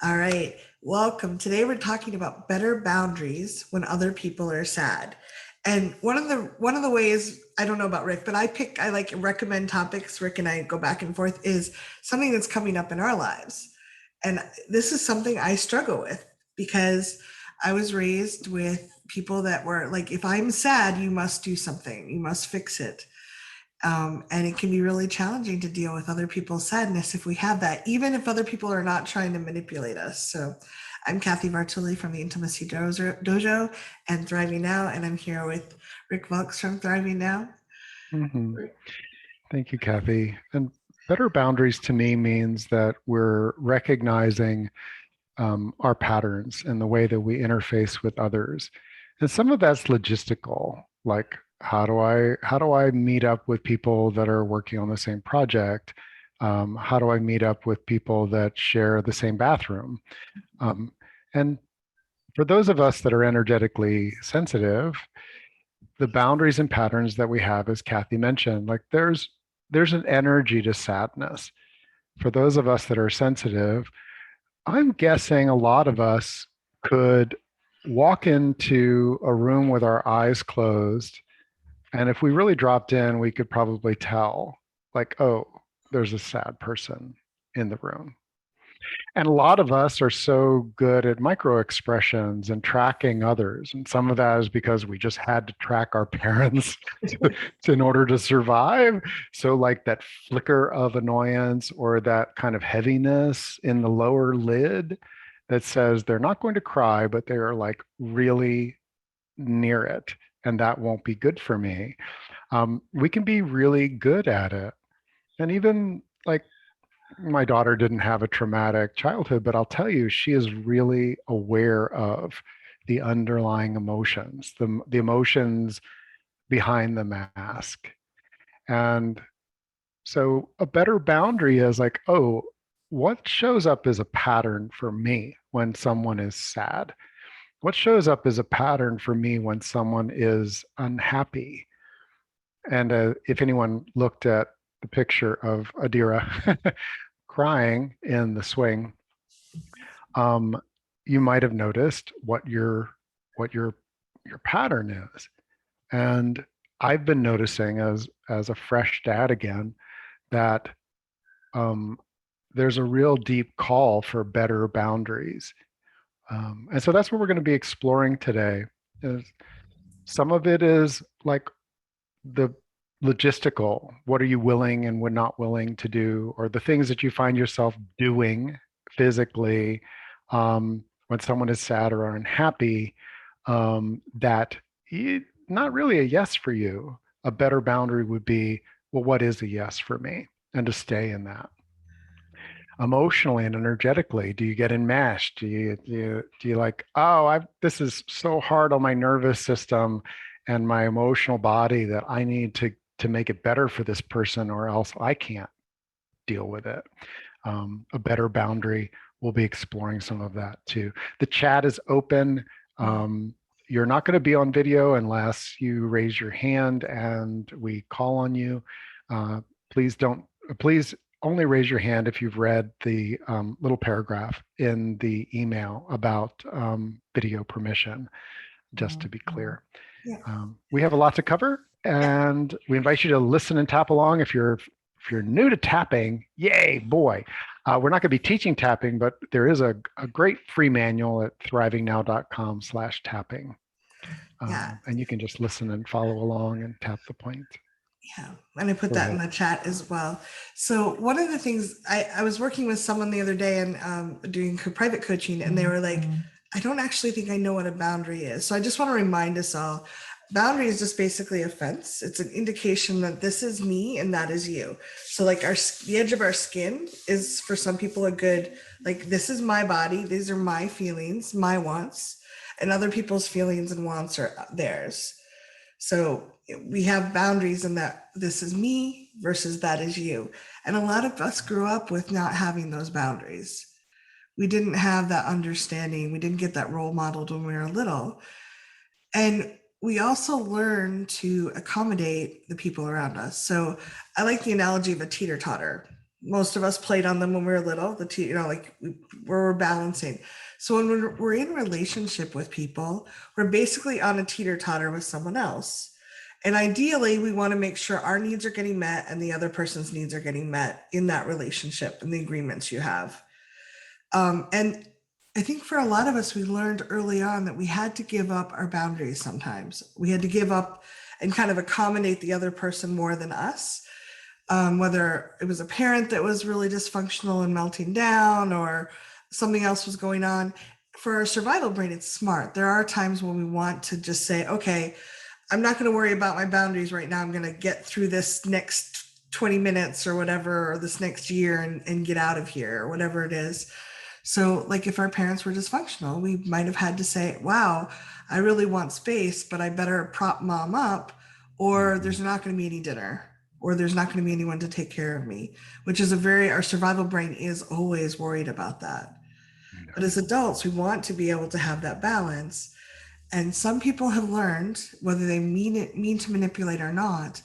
All right, welcome. Today we're talking about better boundaries when other people are sad. And one of the ways, I don't know about Rick, but I like recommend topics. Rick and I go back and forth is something that's coming up in our lives. And this is something I struggle with because I was raised with people that were like, if I'm sad, you must do something, you must fix it. And it can be really challenging to deal with other people's sadness if we have that, even if other people are not trying to manipulate us. So I'm Cathy Vartuli from the Intimacy Dojo and Thriving Now, and I'm here with Rick Wilkes from Thriving Now. hmm Thank you, Kathy. And better boundaries to me means that we're recognizing our patterns and the way that we interface with others. And some of that's logistical, like how do I meet up with people that are working on the same project? How do I meet up with people that share the same bathroom? Um, and for those of us that are energetically sensitive, the boundaries and patterns that we have, as Kathy mentioned, like there's an energy to sadness. For those of us that are sensitive, I'm guessing a lot of us could walk into a room with our eyes closed, and if we really dropped in, we could probably tell, like, oh, there's a sad person in the room. And a lot of us are so good at micro expressions and tracking others. And some of that is because we just had to track our parents in order to survive. So, like that flicker of annoyance or that kind of heaviness in the lower lid that says they're not going to cry, but they are like really near it. And that won't be good for me. We can be really good at it. And even like my daughter didn't have a traumatic childhood, but I'll tell you, she is really aware of the underlying emotions, the emotions behind the mask. And so a better boundary is like, oh, what shows up as a pattern for me when someone is sad? What shows up as a pattern for me when someone is unhappy? And if anyone looked at the picture of Adira crying in the swing, um, you might have noticed what your pattern is. And I've been noticing as a fresh dad again that um, there's a real deep call for better boundaries. And so that's what we're going to be exploring today. Is some of it is like the logistical, what are you willing and would not willing to do, or the things that you find yourself doing physically when someone is sad or unhappy, that not really a yes for you. A better boundary would be, well, what is a yes for me? And to stay in that. Emotionally and energetically, do you get enmeshed? Do you like, oh, this is so hard on my nervous system and my emotional body that I need to make it better for this person, or else I can't deal with it. A better boundary. We'll be exploring some of that too. The chat is open. You're not going to be on video unless you raise your hand and we call on you. Please don't. Please only raise your hand if you've read the little paragraph in the email about video permission, just to be clear. Yeah. We have a lot to cover, and we invite you to listen and tap along. If you're new to tapping, yay, boy. We're not going to be teaching tapping, but there is a great free manual at thrivingnow.com/tapping. Yeah. And you can just listen and follow along and tap the point. Yeah, and I put that in the chat as well. So one of the things I was working with someone the other day and doing private coaching, and they were like, I don't actually think I know what a boundary is. So I just want to remind us all, boundary is just basically a fence. It's an indication that this is me and that is you. So like the edge of our skin is for some people a good, like, this is my body. These are my feelings, my wants, and other people's feelings and wants are theirs. So we have boundaries in that this is me versus that is you. And a lot of us grew up with not having those boundaries. We didn't have that understanding. We didn't get that role modeled when we were little. And we also learn to accommodate the people around us. So I like the analogy of a teeter totter. Most of us played on them when we were little, like we're balancing. So when we're in a relationship with people, we're basically on a teeter-totter with someone else. And ideally, we want to make sure our needs are getting met and the other person's needs are getting met in that relationship and the agreements you have. And I think for a lot of us, we learned early on that we had to give up our boundaries sometimes. We had to give up and kind of accommodate the other person more than us. Whether it was a parent that was really dysfunctional and melting down or something else was going on. For our survival brain, it's smart. There are times when we want to just say, okay, I'm not going to worry about my boundaries right now. I'm going to get through this next 20 minutes or whatever, or this next year and get out of here or whatever it is. So, like if our parents were dysfunctional, we might have had to say, wow, I really want space, but I better prop mom up, or there's not going to be any dinner, or there's not going to be anyone to take care of me, which is our survival brain is always worried about that. But as adults, we want to be able to have that balance. And some people have learned, whether they mean to manipulate or not,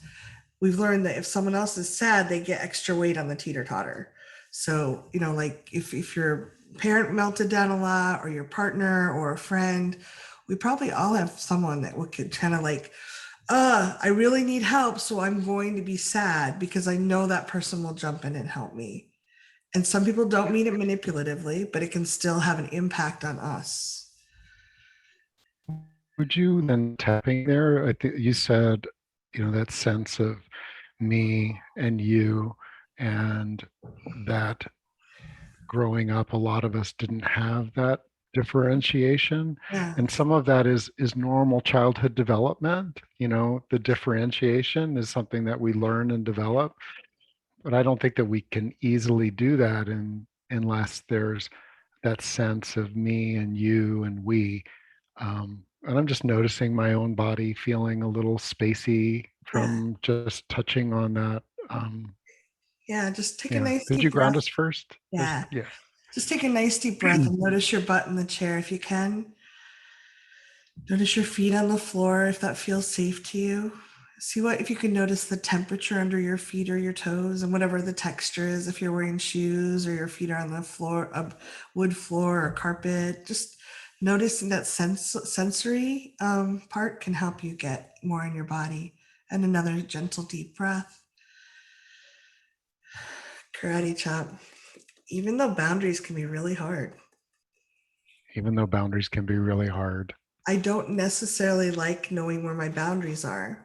we've learned that if someone else is sad, they get extra weight on the teeter-totter. So, like if your parent melted down a lot, or your partner or a friend, we probably all have someone that we could kind of like, I really need help, so I'm going to be sad because I know that person will jump in and help me. And some people don't mean it manipulatively, but it can still have an impact on us. Would you then tapping there? I think you said, that sense of me and you, and that growing up, a lot of us didn't have that differentiation. Yeah. And some of that is normal childhood development. The differentiation is something that we learn and develop. But I don't think that we can easily do that unless there's that sense of me and you and we. And I'm just noticing my own body feeling a little spacey Yeah. from just touching on that. Yeah. Just take a Yeah. nice Could deep you ground breath. us first? Yeah. Yeah. Just take a nice deep breath and notice your butt in the chair if you can. Notice your feet on the floor if that feels safe to you. See if you can notice the temperature under your feet or your toes and whatever the texture is, if you're wearing shoes or your feet are on the floor, a wood floor or carpet. Just noticing that sensory part can help you get more in your body. And another gentle deep breath. Karate chop. Even though boundaries can be really hard, Even though boundaries can be really hard. I don't necessarily like knowing where my boundaries are.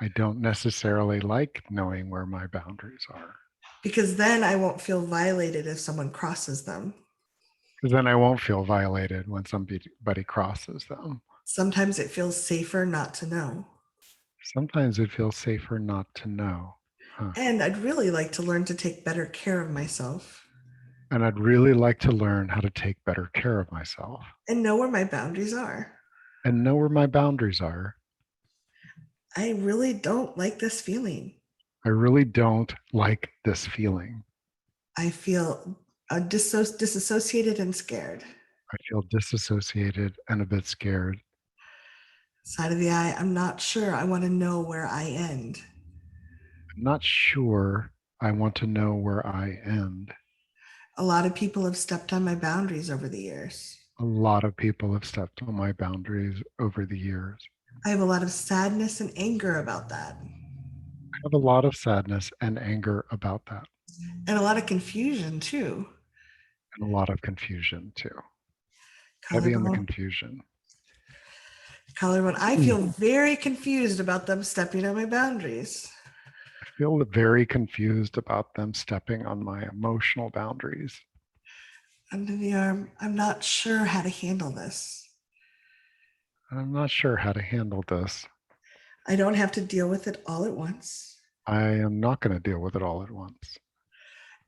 I don't necessarily like knowing where my boundaries are. Because then I won't feel violated if someone crosses them. Because then I won't feel violated when somebody crosses them. Sometimes it feels safer not to know. Sometimes it feels safer not to know. Huh. And I'd really like to learn to take better care of myself. And I'd really like to learn how to take better care of myself. And know where my boundaries are. And know where my boundaries are. I really don't like this feeling. I really don't like this feeling. I feel disassociated and scared. I feel disassociated and a bit scared. Side of the eye, I'm not sure. I want to know where I end. I'm not sure I want to know where I end. A lot of people have stepped on my boundaries over the years. A lot of people have stepped on my boundaries over the years. I have a lot of sadness and anger about that. I have a lot of sadness and anger about that. And a lot of confusion too. And a lot of confusion too. Heavy Collarbone. on the confusion. Collarbone. I feel very confused about them stepping on my boundaries. I feel very confused about them stepping on my emotional boundaries. Under the arm, I'm not sure how to handle this. I'm not sure how to handle this. I don't have to deal with it all at once. I am not going to deal with it all at once.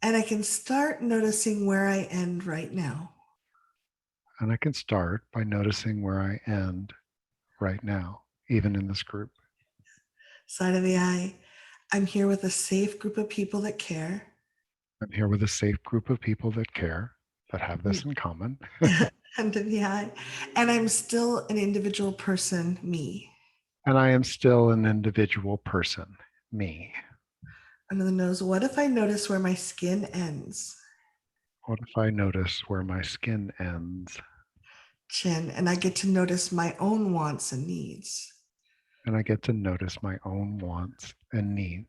And I can start noticing where I end right now. And I can start by noticing where I end right now, even in this group. Side of the eye, I'm here with a safe group of people that care. I'm here with a safe group of people that care, that have this in common. Under the eye. And I'm still an individual person, me. And I am still an individual person, me. Under the nose. What if I notice where my skin ends? What if I notice where my skin ends? Chin. And I get to notice my own wants and needs. And I get to notice my own wants and needs.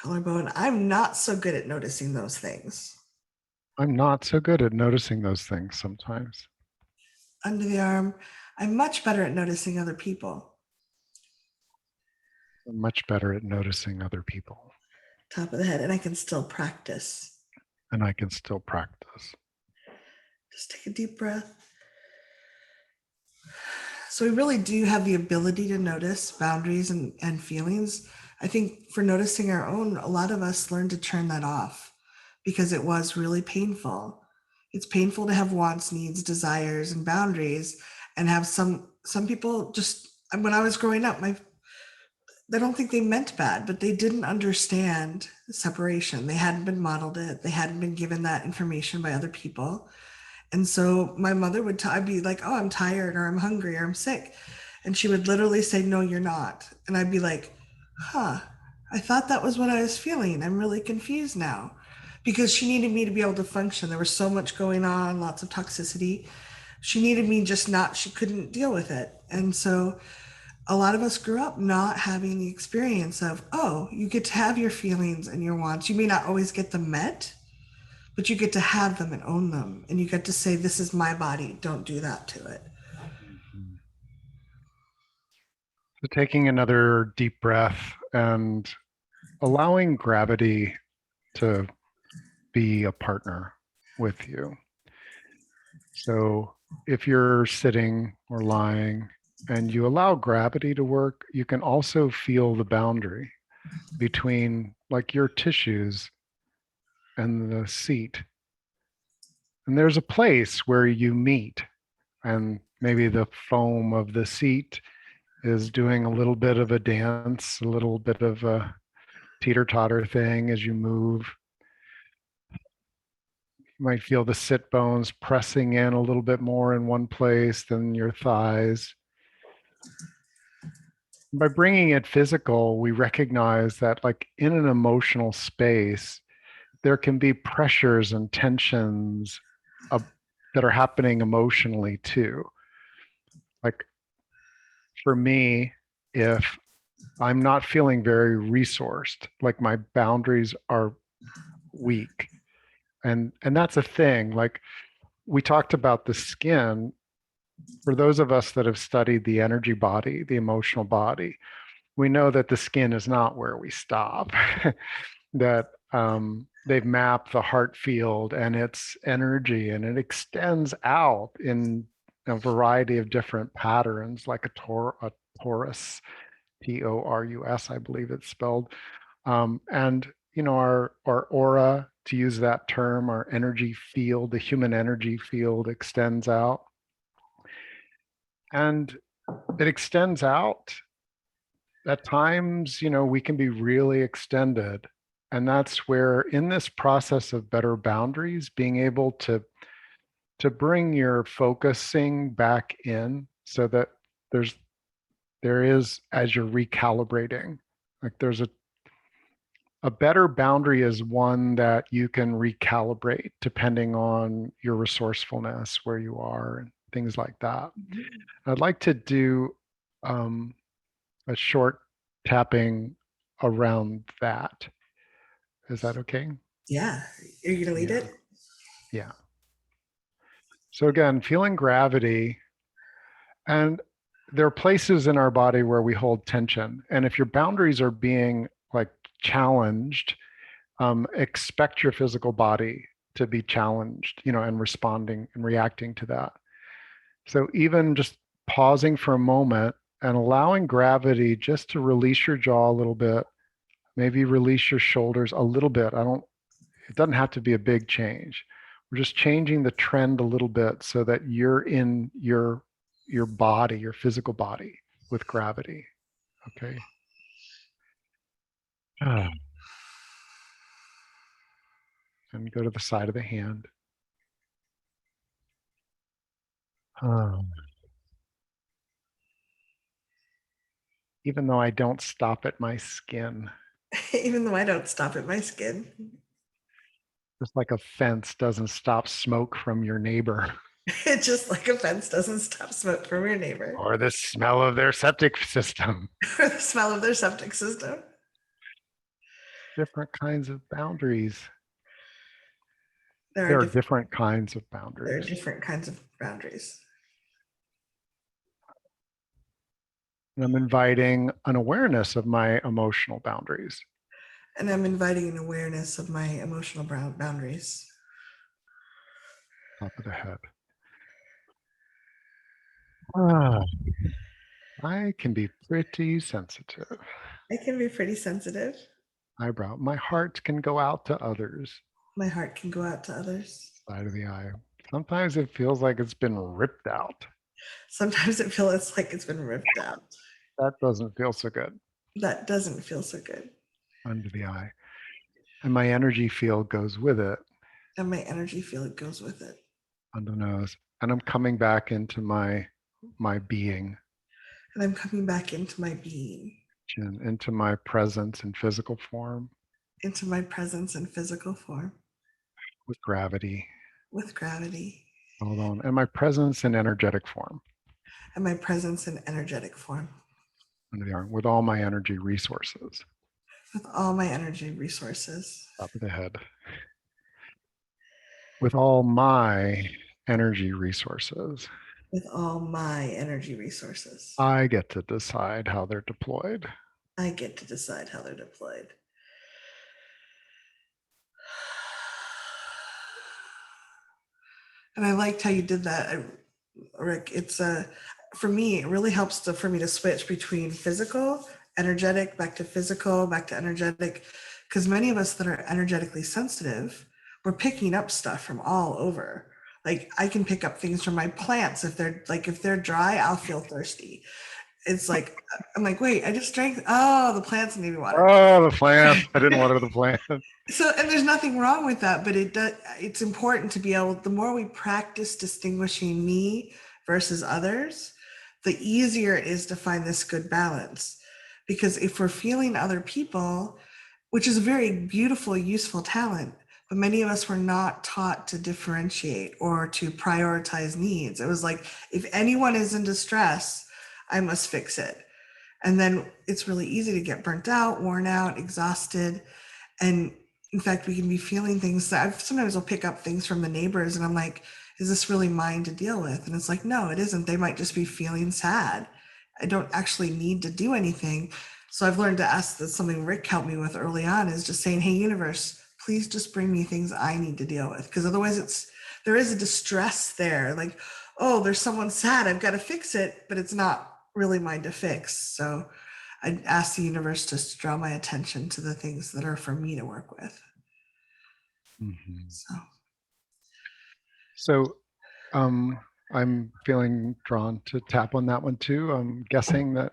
Collarbone. I'm not so good at noticing those things. I'm not so good at noticing those things sometimes. Under the arm. I'm much better at noticing other people. I'm much better at noticing other people. Top of the head. And I can still practice. And I can still practice. Just take a deep breath. So we really do have the ability to notice boundaries and feelings. I think for noticing our own, a lot of us learned to turn that off because it was really painful. It's painful to have wants, needs, desires, and boundaries, and have some people just. When I was growing up, I don't think they meant bad, but they didn't understand separation. They hadn't been modeled it. They hadn't been given that information by other people. And so my mother would, I'd be like, oh, I'm tired or I'm hungry or I'm sick. And she would literally say, no, you're not. And I'd be like, huh, I thought that was what I was feeling. I'm really confused now because she needed me to be able to function. There was so much going on, lots of toxicity. She needed me just not, she couldn't deal with it. And so a lot of us grew up not having the experience of, oh, you get to have your feelings and your wants. You may not always get them met, but you get to have them and own them. And you get to say, this is my body. Don't do that to it. Mhm. So taking another deep breath and allowing gravity to be a partner with you. So if you're sitting or lying and you allow gravity to work, you can also feel the boundary between like your tissues and the seat. And there's a place where you meet, and maybe the foam of the seat is doing a little bit of a dance, a little bit of a teeter-totter thing as you move. You might feel the sit bones pressing in a little bit more in one place than your thighs. By bringing it physical, we recognize that, like in an emotional space, there can be pressures and tensions uh, that are happening emotionally too. Like for me, if I'm not feeling very resourced, like my boundaries are weak, and that's a thing. Like we talked about the skin. For those of us that have studied the energy body, the emotional body, we know that the skin is not where we stop. That they've mapped the heart field and its energy, and it extends out in a variety of different patterns, like a torus, Torus, I believe it's spelled. And our aura, to use that term, our energy field, the human energy field extends out, and it extends out at times, we can be really extended. And that's where, in this process of better boundaries, being able to bring your focusing back in, so that there is, as you're recalibrating, like there's a better boundary is one that you can recalibrate depending on your resourcefulness, where you are, and things like that. I'd like to do a short tapping around that. Is that okay? Yeah. Are you going to lead Yeah. it? Yeah. So again, feeling gravity, and there are places in our body where we hold tension. And if your boundaries are being like challenged, expect your physical body to be challenged, and responding and reacting to that. So even just pausing for a moment and allowing gravity just to release your jaw a little bit, maybe release your shoulders a little bit. It doesn't have to be a big change. We're just changing the trend a little bit so that you're in your body, your physical body, with gravity. Okay. Ah. And go to the side of the hand. Ah. Even though I don't stop at my skin. Even though I don't stop at my skin. Just like a fence doesn't stop smoke from your neighbor Just like a fence doesn't stop smoke from your neighbor or the smell of their septic system. or the smell of their septic system. Different kinds of boundaries. There are There are different different kinds of there are boundaries. different kinds of boundaries. And I'm inviting an awareness of my emotional boundaries. And I'm inviting an awareness of my emotional boundaries. Top of the head. Ah, I can be pretty sensitive. I can be pretty sensitive. Eyebrow. My heart can go out to others. My heart can go out to others. Side of the eye. Sometimes it feels like it's been ripped out. Sometimes it feels like it's been ripped out. That doesn't feel so good. That doesn't feel so good. Under the eye. And my energy field goes with it. And my energy field goes with it. Under the nose. And I'm coming back into my being. And I'm coming back into my being. Into my presence in physical form. Into my presence in physical form. With gravity. With gravity. Hold on. And my presence in energetic form. And my presence in energetic form. Under the arm. With all my energy resources. With all my energy resources. Top of the head. With all my energy resources. With all my energy resources. I get to decide how they're deployed. I get to decide how they're deployed. And I liked how you did that, Rick. It's for me, it really helps for me to switch between physical, energetic, back to physical, back to energetic, because many of us that are energetically sensitive, we're picking up stuff from all over. Like I can pick up things from my plants. If they're dry, I'll feel thirsty. It's like I'm like, wait, I just drank. Oh, the plants need water. Oh, the plant. I didn't water the plant. So, and there's nothing wrong with that, but it's important to be able, the more we practice distinguishing me versus others, the easier it is to find this good balance. Because if we're feeling other people, which is a very beautiful, useful talent, but many of us were not taught to differentiate or to prioritize needs. It was like, if anyone is in distress, I must fix it. And then it's really easy to get burnt out, worn out, exhausted. And in fact, we can be feeling things that sometimes I'll pick up things from the neighbors and I'm like, is this really mine to deal with? And it's like, no, it isn't. They might just be feeling sad. I don't actually need to do anything. So I've learned to ask, that something Rick helped me with early on is just saying, hey, universe, please just bring me things I need to deal with. Because otherwise there is a distress there. Like, oh, there's someone sad. I've got to fix it, but it's not really mine to fix. So I ask the universe to draw my attention to the things that are for me to work with. Mm-hmm. So I'm feeling drawn to tap on that one too. I'm guessing that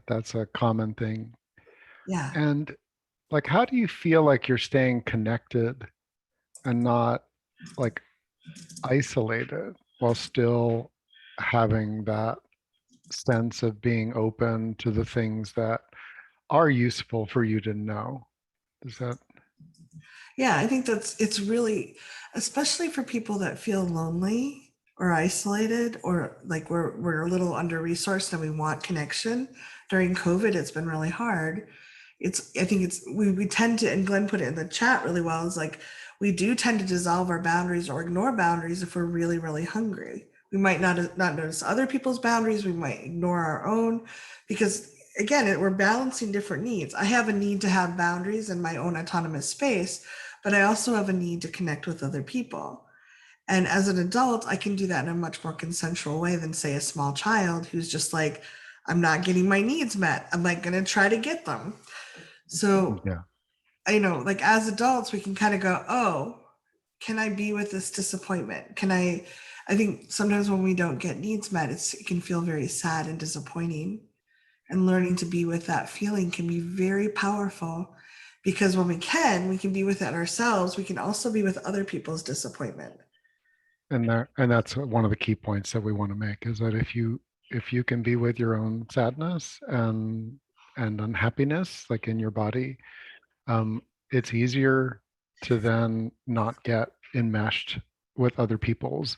that's a common thing. yeah. And like, how do you feel like you're staying connected and not like isolated while still having that sense of being open to the things that are useful for you to know? Does that? Yeah, I think it's really, especially for people that feel lonely or isolated or like we're a little under resourced and we want connection. During COVID, it's been really hard. I think we tend to, and Glenn put it in the chat really well, is like we do tend to dissolve our boundaries or ignore boundaries if we're really, really hungry. We might not notice other people's boundaries. We might ignore our own because again, we're balancing different needs. I have a need to have boundaries in my own autonomous space, but I also have a need to connect with other people. And as an adult, I can do that in a much more consensual way than, say, a small child who's just like, I'm not getting my needs met. I'm like going to try to get them. So, Yeah. like as adults, we can kind of go, oh, can I be with this disappointment? I think sometimes when we don't get needs met, it can feel very sad and disappointing. And learning to be with that feeling can be very powerful because when we can be with it ourselves. We can also be with other people's disappointment. And that's one of the key points that we want to make is that if you can be with your own sadness and unhappiness, like in your body, it's easier to then not get enmeshed with other people's.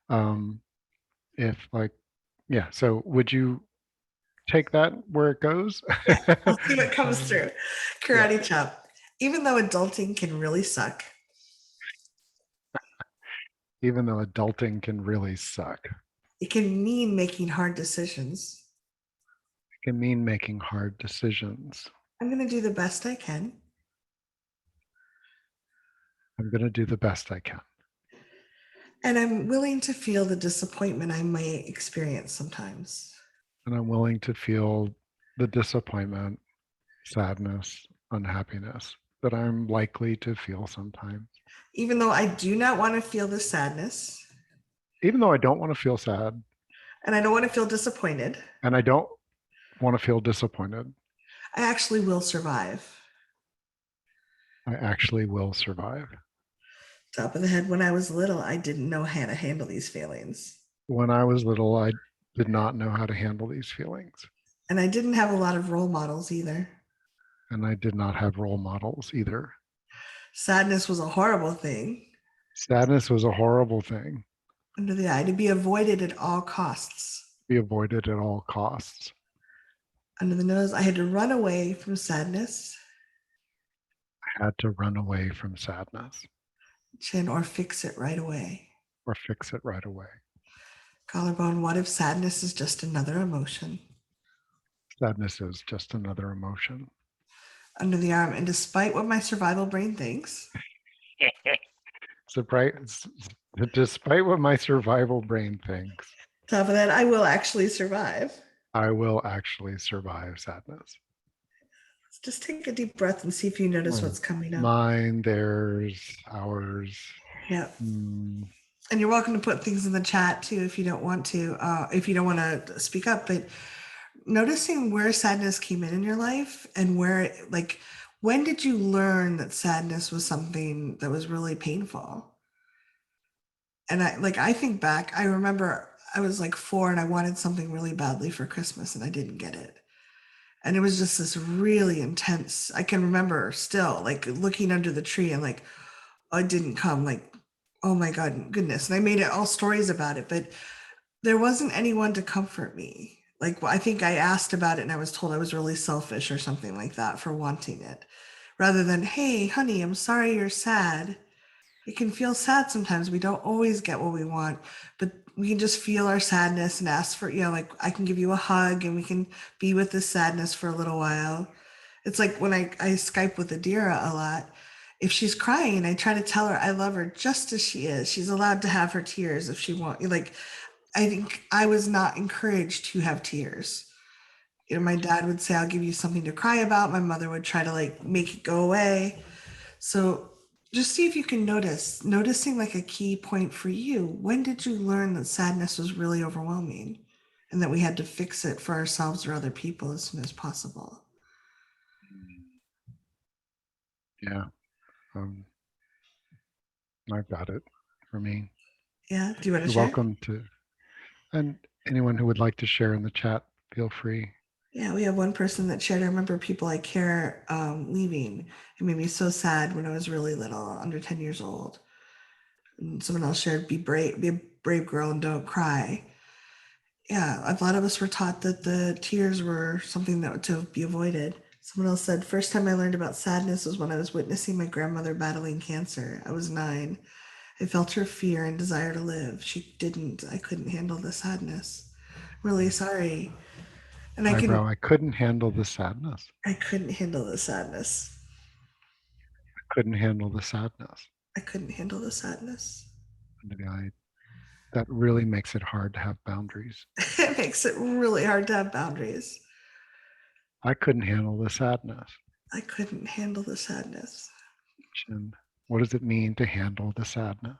If like, yeah. So would you take that where it goes? Yeah, we'll see what comes Um, through. yeah. Karate chop. Even though adulting can really suck, Even though adulting can really suck, it can mean making hard decisions. it can mean making hard decisions. I'm going to do the best I can, I'm going to do the best I can. and I'm willing to feel the disappointment I may experience sometimes. And I'm willing to feel the disappointment, sadness, unhappiness that I'm likely to feel sometimes. Even though I do not want to feel the sadness Even though I don't want to feel sad and I don't want to feel disappointed, and I don't want to feel disappointed, I actually will survive. I actually will survive. Top of the head, when I was little, I didn't know how to handle these feelings. When I was little, I did not know how to handle these feelings. And I didn't have a lot of role models either. And I did not have role models either. Sadness was a horrible thing Sadness was a horrible thing, under the eye to be avoided at all costs. be avoided at all costs. Under the nose, I had to run away from sadness. I had to run away from sadness Chin, or fix it right away. or fix it right away. Collarbone, what if sadness is just another emotion? Sadness is just another emotion. Under the arm, and despite what my survival brain thinks, Surprise, despite what my survival brain thinks, top of that, I will actually survive. I will actually survive sadness. Let's just take a deep breath and see if you notice what's coming up. Mine, theirs, ours. Yeah. Mm, And you're welcome to put things in the chat too if you don't want to, if you don't want to speak up. But noticing where sadness came in your life and where, like, when did you learn that sadness was something that was really painful? And I think back, I remember I was like 4 and I wanted something really badly for Christmas and I didn't get it. And it was just this really intense, I can remember still like looking under the tree and like, oh, it didn't come, like, oh my God, goodness. And I made it all stories about it, but there wasn't anyone to comfort me. Like, I think I asked about it and I was told I was really selfish or something like that for wanting it, rather than, hey, honey, I'm sorry you're sad. It can feel sad sometimes. We don't always get what we want, but we can just feel our sadness and ask for, like, I can give you a hug and we can be with this sadness for a little while. It's like when I Skype with Adira a lot. If she's crying, I try to tell her I love her just as she is. She's allowed to have her tears if she wants. Like, I think I was not encouraged to have tears. My dad would say, I'll give you something to cry about. My mother would try to like make it go away. So just see if you can noticing like a key point for you. When did you learn that sadness was really overwhelming and that we had to fix it for ourselves or other people as soon as possible? yeah, I've got it for me. Yeah. Do you want to You're share? welcome to, and anyone who would like to share in the chat, feel free. Yeah, we have one person that shared. I remember people I care leaving. It made me so sad when I was really little, under 10 years old. And someone else shared, be a brave girl and don't cry. Yeah, a lot of us were taught that the tears were something that to be avoided. Someone else said, first time I learned about sadness was when I was witnessing my grandmother battling cancer. I was 9. I felt her fear and desire to live. She didn't. I couldn't handle the sadness. Really sorry. And Eyebrow, I couldn't handle the sadness. I couldn't handle the sadness. I couldn't handle the sadness. I couldn't handle the sadness. That really makes it hard to have boundaries. It makes it really hard to have boundaries. I couldn't handle the sadness. I couldn't handle the sadness. And what does it mean to handle the sadness?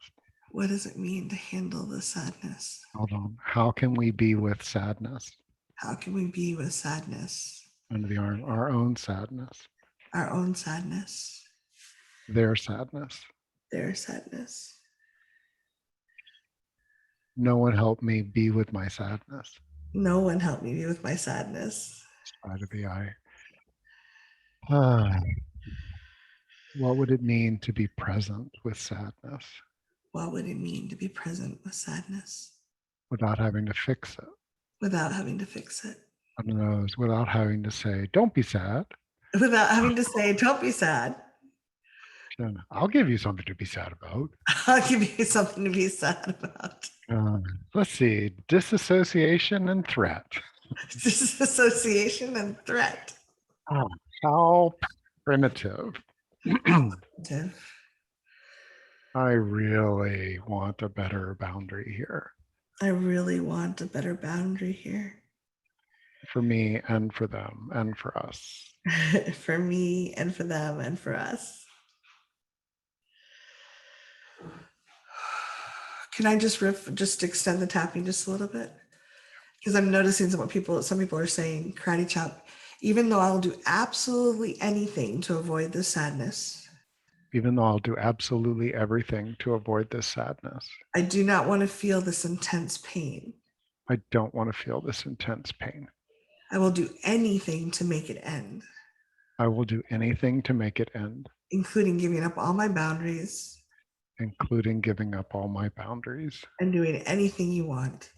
What does it mean to handle the sadness? Hold on. How can we be with sadness? How can we be with sadness? Under the arm, our own sadness. Our own sadness. Their sadness. Their sadness. No one helped me be with my sadness. No one helped me be with my sadness. Side of the eye. Ah, what would it mean to be present with sadness What would it mean to be present with sadness without having to fix it? without having to fix it? I don't know, without having to say, don't be sad. Without having to say, don't be sad. I'll give you something to be sad about. I'll give you something to be sad about. Uh, let's see, disassociation and threat. Disassociation and threat. Oh, how primitive. I really want a better boundary here. I really want a better boundary here. For me and for them and for us. For me and for them and for us. Can I just extend the tapping just a little bit? Because I'm noticing some people are saying, karate chop, even though I'll do absolutely anything to avoid this sadness. Even though I'll do absolutely everything to avoid this sadness. I do not want to feel this intense pain. I don't want to feel this intense pain. I will do anything to make it end. I will do anything to make it end. Including giving up all my boundaries. Including giving up all my boundaries. And doing anything you want.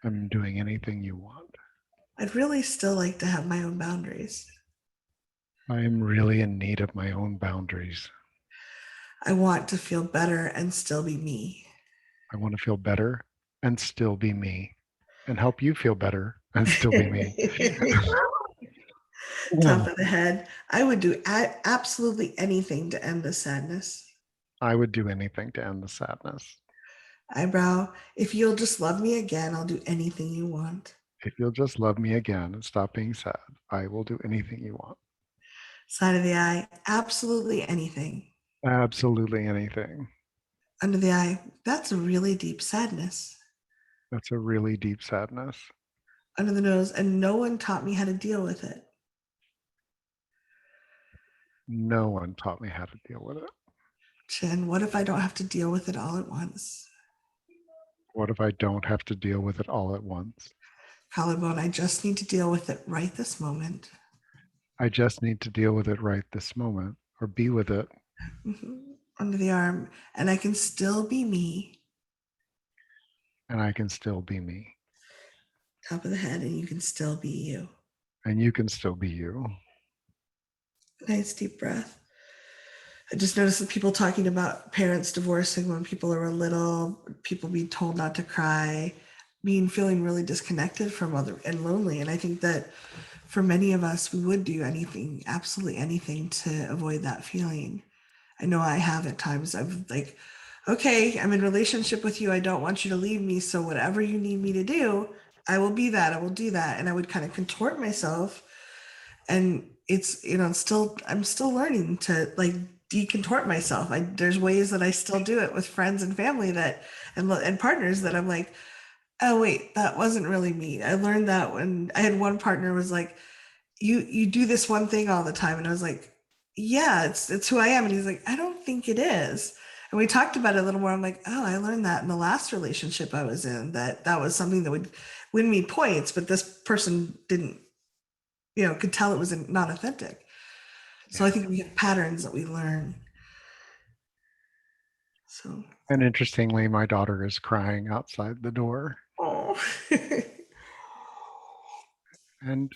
I'm doing anything you want. I'd really still like to have my own boundaries. I am really in need of my own boundaries. I want to feel better and still be me. I want to feel better and still be me, and help you feel better and still be me. Top of the head. I would do absolutely anything to end the sadness. I would do anything to end the sadness. Eyebrow. If you'll just love me again, I'll do anything you want. If you'll just love me again and stop being sad, I will do anything you want. Side of the eye. Absolutely anything. Absolutely anything. Under the eye. That's a really deep sadness. That's a really deep sadness. Under the nose. And no one taught me how to deal with it. No one taught me how to deal with it. Chin. What if I don't have to deal with it all at once? What if I don't have to deal with it all at once? Collarbone. I just need to deal with it right this moment. I just need to deal with it right this moment, or be with it. Mm-hmm. Under the arm. And I can still be me. And I can still be me. Top of the head. And you can still be you. And you can still be you. Nice deep breath. I just noticed that people talking about parents divorcing when people are little, people being told not to cry, feeling really disconnected from other and lonely. And I think that for many of us, we would do anything, absolutely anything to avoid that feeling. I know I have at times. I'm like, okay, I'm in relationship with you. I don't want you to leave me. So whatever you need me to do, I will be that. I will do that. And I would kind of contort myself. And it's, I'm still learning to like decontort myself. There's ways that I still do it with friends and family and partners that I'm like, oh wait, that wasn't really me. I learned that when I had one partner was like, you do this one thing all the time. And I was like, yeah, it's who I am. And he's like, I don't think it is. And we talked about it a little more. I'm like, oh, I learned that in the last relationship I was in, that was something that would win me points, but this person didn't, could tell it was not authentic. So I think we have patterns that we learn. So. And interestingly, my daughter is crying outside the door. Oh. And,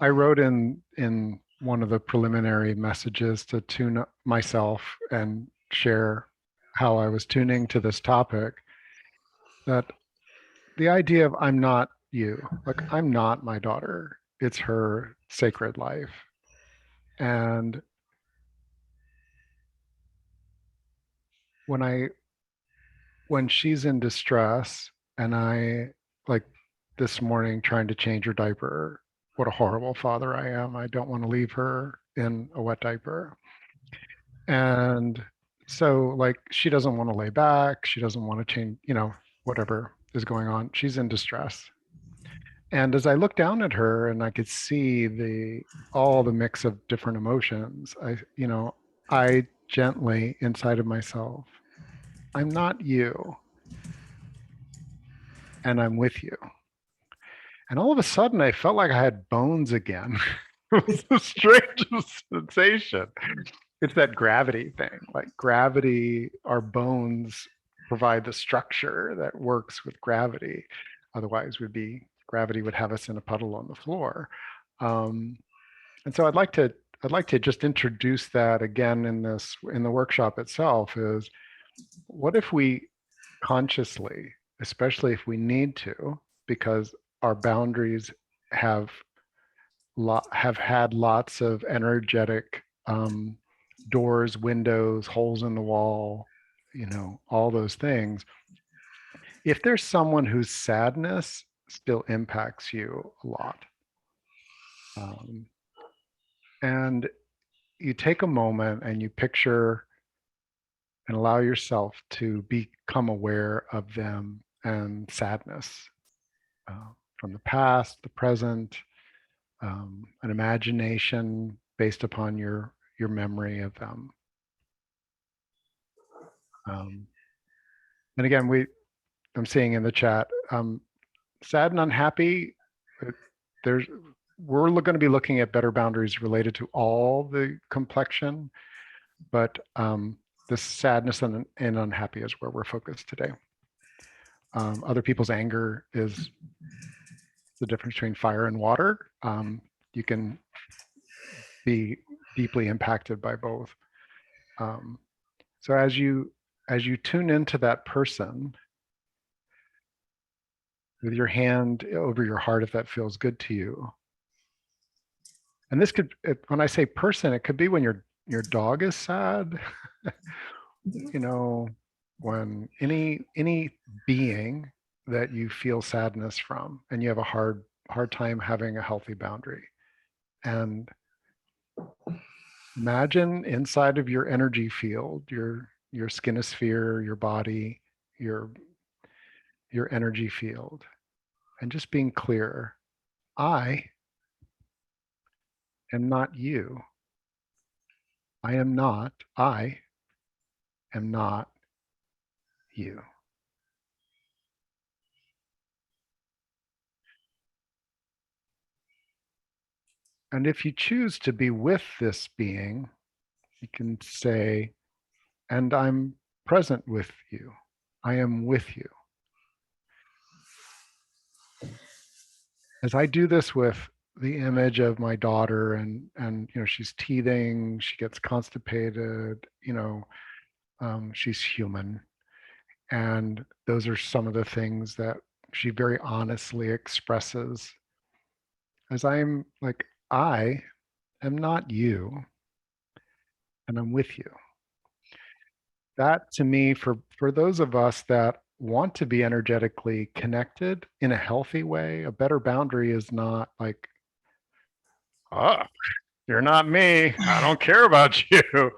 I wrote in one of the preliminary messages to tune myself and share how I was tuning to this topic, that the idea of I'm not you, like I'm not my daughter, it's her sacred life. And when she's in distress and I, like this morning, trying to change her diaper, what a horrible father I am. I don't want to leave her in a wet diaper. And so like she doesn't want to lay back, she doesn't want to change, whatever is going on. She's in distress. And as I looked down at her and I could see all the mix of different emotions, I gently inside of myself, I'm not you, and I'm with you. And all of a sudden, I felt like I had bones again. It was the strangest sensation. It's that gravity thing. Like gravity, our bones provide the structure that works with gravity. Otherwise, gravity would have us in a puddle on the floor. Um, and so I'd like to just introduce that again in the workshop itself. Is what if we consciously, especially if we need to, because our boundaries have have had lots of energetic doors, windows, holes in the wall, all those things. If there's someone whose sadness still impacts you a lot, um, and you take a moment and you picture and allow yourself to become aware of them and sadness from the past, the present, an imagination based upon your memory of them. Um, and again, I'm seeing in the chat, sad and unhappy. There's we're going to be looking at better boundaries related to all the complexion, but the sadness and unhappy is where we're focused today. Other people's anger is the difference between fire and water. You can be deeply impacted by both. So as you tune into that person with your hand over your heart, if that feels good to you, and this could, when I say person, it could be when your dog is sad, when any being that you feel sadness from, and you have a hard time having a healthy boundary. And imagine inside of your energy field, your skinosphere, your body, your energy field, and just being clear, I am not you. I am not you. And if you choose to be with this being, you can say, and I'm present with you. I am with you. As I do this with the image of my daughter, and she's teething, she gets constipated, she's human. And those are some of the things that she very honestly expresses. As I'm like, I am not you, and I'm with you. That to me, for those of us that want to be energetically connected in a healthy way, a better boundary is not like, oh, you're not me, I don't care about you.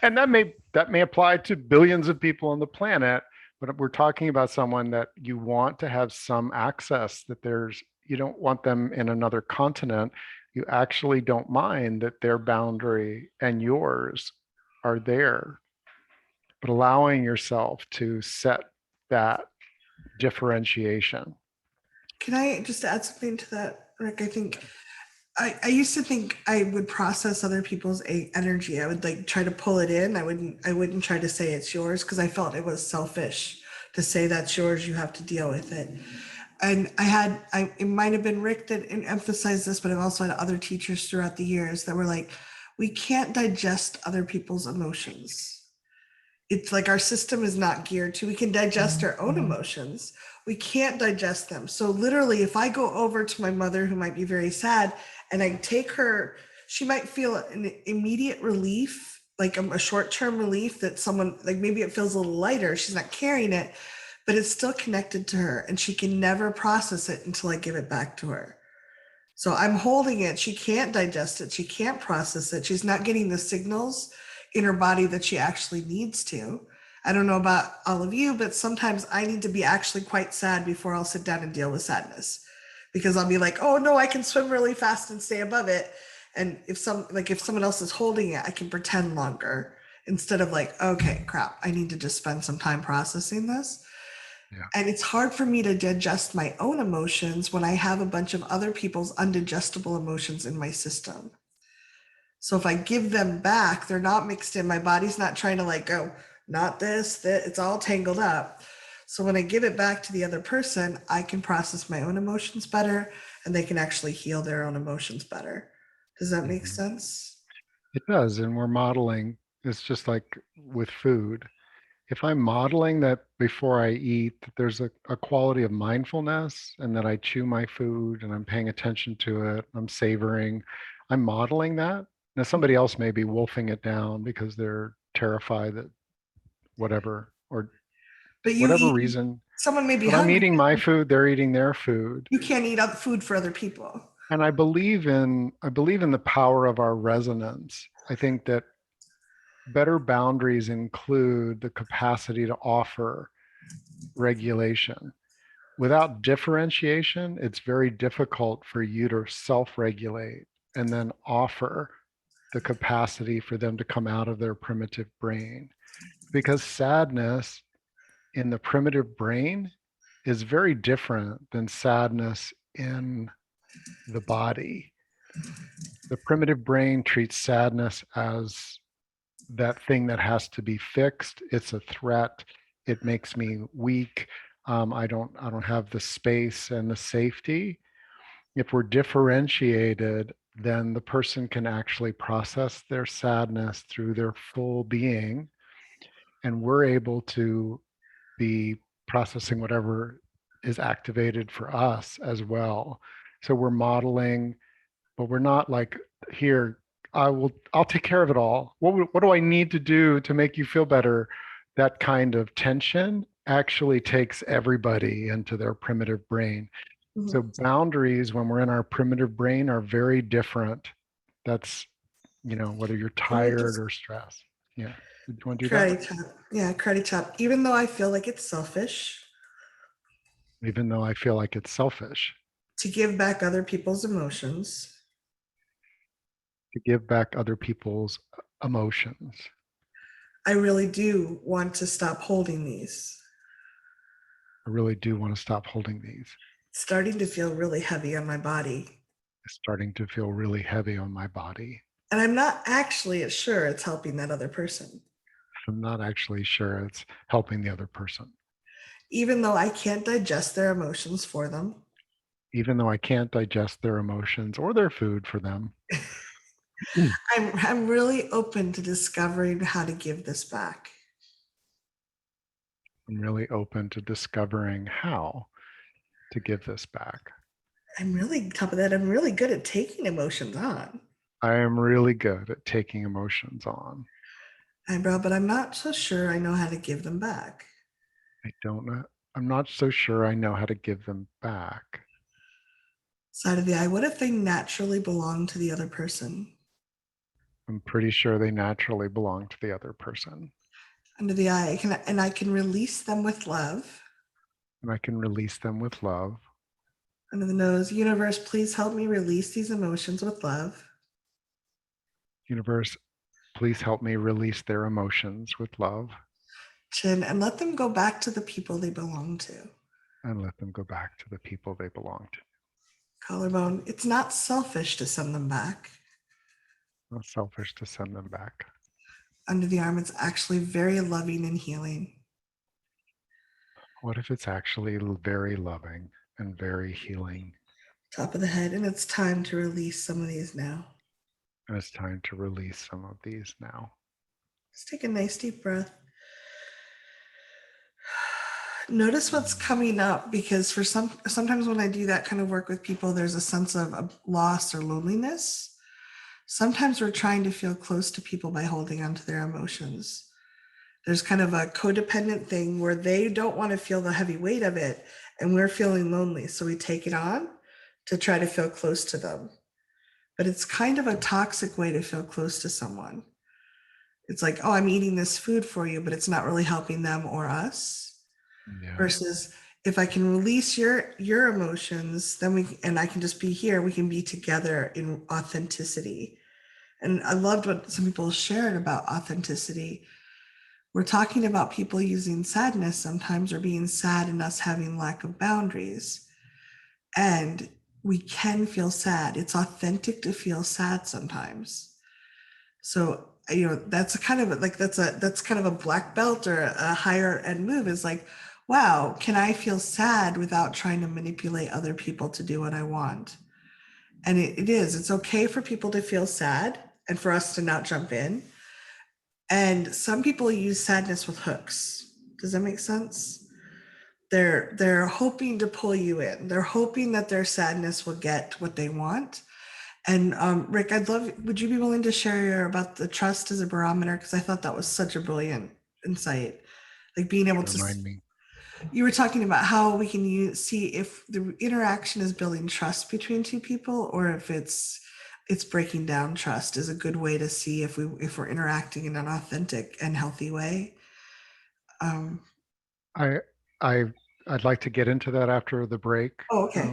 And that may apply to billions of people on the planet, but we're talking about someone that you want to have some access, that you don't want them in another continent. You actually don't mind that their boundary and yours are there, but allowing yourself to set that differentiation. Can I just add something to that, Rick? I think I used to think I would process other people's energy. I would like try to pull it in. I wouldn't try to say it's yours, because I felt it was selfish to say that's yours. You have to deal with it. And it might have been Rick that emphasized this, but I've also had other teachers throughout the years that were like, we can't digest other people's emotions. It's like our system is not geared to, we can digest our own emotions. We can't digest them. So literally, if I go over to my mother who might be very sad and I take her, she might feel an immediate relief, like a short-term relief, that someone, like maybe it feels a little lighter, she's not carrying it, but it's still connected to her and she can never process it until I give it back to her. So I'm holding it. She can't digest it. She can't process it. She's not getting the signals in her body that she actually needs to. I don't know about all of you, but sometimes I need to be actually quite sad before I'll sit down and deal with sadness, because I'll be like, oh no, I can swim really fast and stay above it. And if someone else is holding it, I can pretend longer instead of like, okay, crap, I need to just spend some time processing this. Yeah. And it's hard for me to digest my own emotions when I have a bunch of other people's undigestible emotions in my system. So if I give them back, they're not mixed in. My body's not trying to like go, not this, that it's all tangled up. So when I give it back to the other person, I can process my own emotions better and they can actually heal their own emotions better. Does that make Mhm. sense? It does. And we're modeling, it's just like with food. If I'm modeling that before I eat, that there's a quality of mindfulness and that I chew my food and I'm paying attention to it, I'm savoring, I'm modeling that. Now, somebody else may be wolfing it down because they're terrified that whatever, or But you whatever eat, reason, someone may be but I'm hungry. eating my food, they're eating their food. You can't eat other food for other people. And I believe in the power of our resonance. I think that better boundaries include the capacity to offer regulation. Without differentiation, it's very difficult for you to self-regulate and then offer the capacity for them to come out of their primitive brain. Because sadness in the primitive brain is very different than sadness in the body. The primitive brain treats sadness as that thing that has to be fixed. It's a threat. It makes me weak. I don't have the space and the safety. If we're differentiated, then the person can actually process their sadness through their full being, and we're able to be processing whatever is activated for us as well. So we're modeling, but we're not like, here, I'll take care of it all. What do I need to do to make you feel better? That kind of tension actually takes everybody into their primitive brain. So Mhm. boundaries when we're in our primitive brain are very different. That's, whether you're Can we tired just or stressed. Yeah. Do you want to do that? karate chop? Yeah, karate chop. Even though I feel like it's selfish Even though I feel like it's selfish to give back other people's emotions, to give back other people's emotions. I really do want to stop holding these. I really do want to stop holding these. It's starting to feel really heavy on my body. It's starting to feel really heavy on my body. And I'm not actually sure it's helping that other person. I'm not actually sure it's helping the other person, Even though I can't digest their emotions for them, even though I can't digest their emotions or their food for them. Mm. I'm really open to discovering how to give this back. I'm really open to discovering how to give this back. I'm really, top of that, I'm really good at taking emotions on. I am really good at taking emotions on. Eyebrow, but I'm not so sure I know how to give them back. I don't know. I'm not so sure I know how to give them back. Side of the eye, what if they naturally belong to the other person? I'm pretty sure they naturally belong to the other person. Under the eye, and I can release them with love. And I can release them with love. Under the nose, universe, please help me release these emotions with love. Universe, please help me release their emotions with love Chin, and let them go back to the people they belong to. and let them go back to the people they belong to. Collarbone, it's not selfish to send them back. Not selfish to send them back. Under the arm, it's actually very loving and healing. What if it's actually very loving and very healing? Top of the head, and it's time to release some of these now. And it's time to release some of these now. Just take a nice deep breath. Notice what's coming up, because sometimes when I do that kind of work with people, there's a sense of loss or loneliness. Sometimes we're trying to feel close to people by holding on to their emotions. There's kind of a codependent thing where they don't want to feel the heavy weight of it, and we're feeling lonely. So we take it on to try to feel close to them. But it's kind of a toxic way to feel close to someone. It's like, oh, I'm eating this food for you, but it's not really helping them or us. Yeah. Versus if I can release your emotions, then and I can just be here, we can be together in authenticity. And I loved what some people shared about authenticity. We're talking about people using sadness sometimes, or being sad, and us having lack of boundaries. And we can feel sad. It's authentic to feel sad sometimes. So, that's a kind of like, that's kind of a black belt or a higher end move, is like, wow, can I feel sad without trying to manipulate other people to do what I want? And it's okay for people to feel sad and for us to not jump in. And some people use sadness with hooks. Does that make sense? They're hoping to pull you in. They're hoping that their sadness will get what they want. And Rick, would you be willing to share about the trust as a barometer? Because I thought that was such a brilliant insight. Like being able to, Remind me. you were talking about how we can see if the interaction is building trust between two people, or if it's breaking down trust, is a good way to see if we're interacting in an authentic and healthy way. Um, I I I'd like to get into that after the break. oh, okay.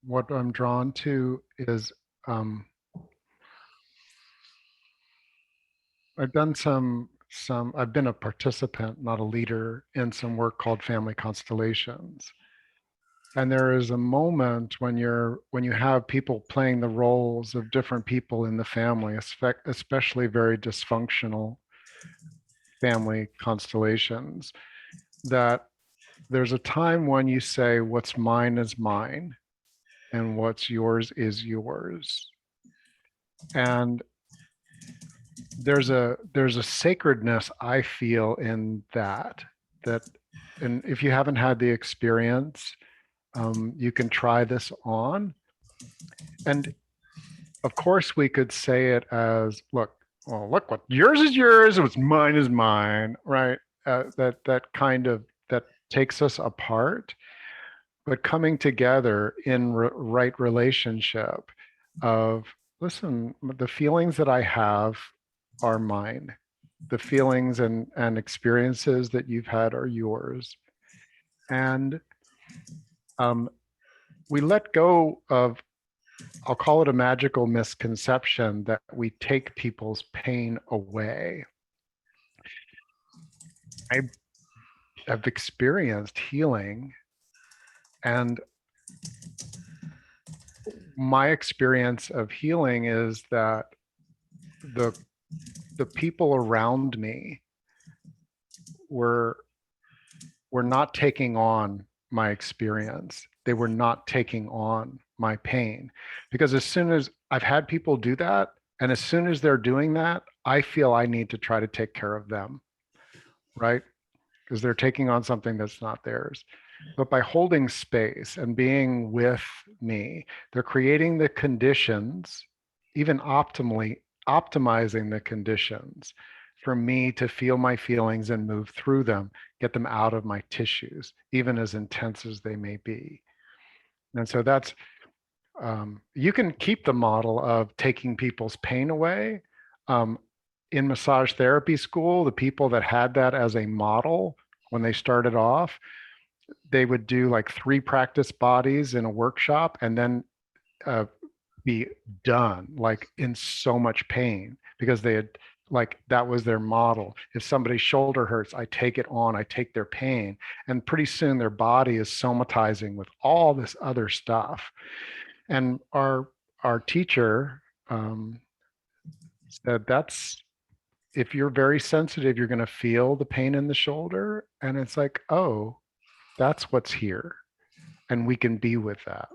What I'm drawn to is I've done I've been a participant, not a leader, in some work called family constellations. And there is a moment when you have people playing the roles of different people in the family, especially very dysfunctional family constellations, that there's a time when you say what's mine is mine and what's yours is yours. And there's a sacredness I feel in that and if you haven't had the experience, you can try this on. And of course we could say it as, look, well, look, what yours what's mine is mine, right? That takes us apart. But coming together in right relationship of, listen, the feelings that I have are mine. The feelings and experiences that you've had are yours. And we let go of, I'll call it a magical misconception that we take people's pain away. I have experienced healing, and my experience of healing is that the people around me were not taking on my experience. They were not taking on my pain. Because as soon as I've had people do that, and as soon as they're doing that, I feel I need to try to take care of them, right? Because they're taking on something that's not theirs. But by holding space and being with me, they're creating the conditions, even optimizing the conditions for me to feel my feelings and move through them, get them out of my tissues, even as intense as they may be. And so that's, you can keep the model of taking people's pain away. In massage therapy school, the people that had that as a model when they started off, they would do like 3 practice bodies in a workshop and then be done, like in so much pain, because they had, like, that was their model. If somebody's shoulder hurts, I take it on, I take their pain, and pretty soon their body is somatizing with all this other stuff. And our teacher said, that's, if you're very sensitive, you're going to feel the pain in the shoulder. And it's like, oh, that's what's here. And we can be with that.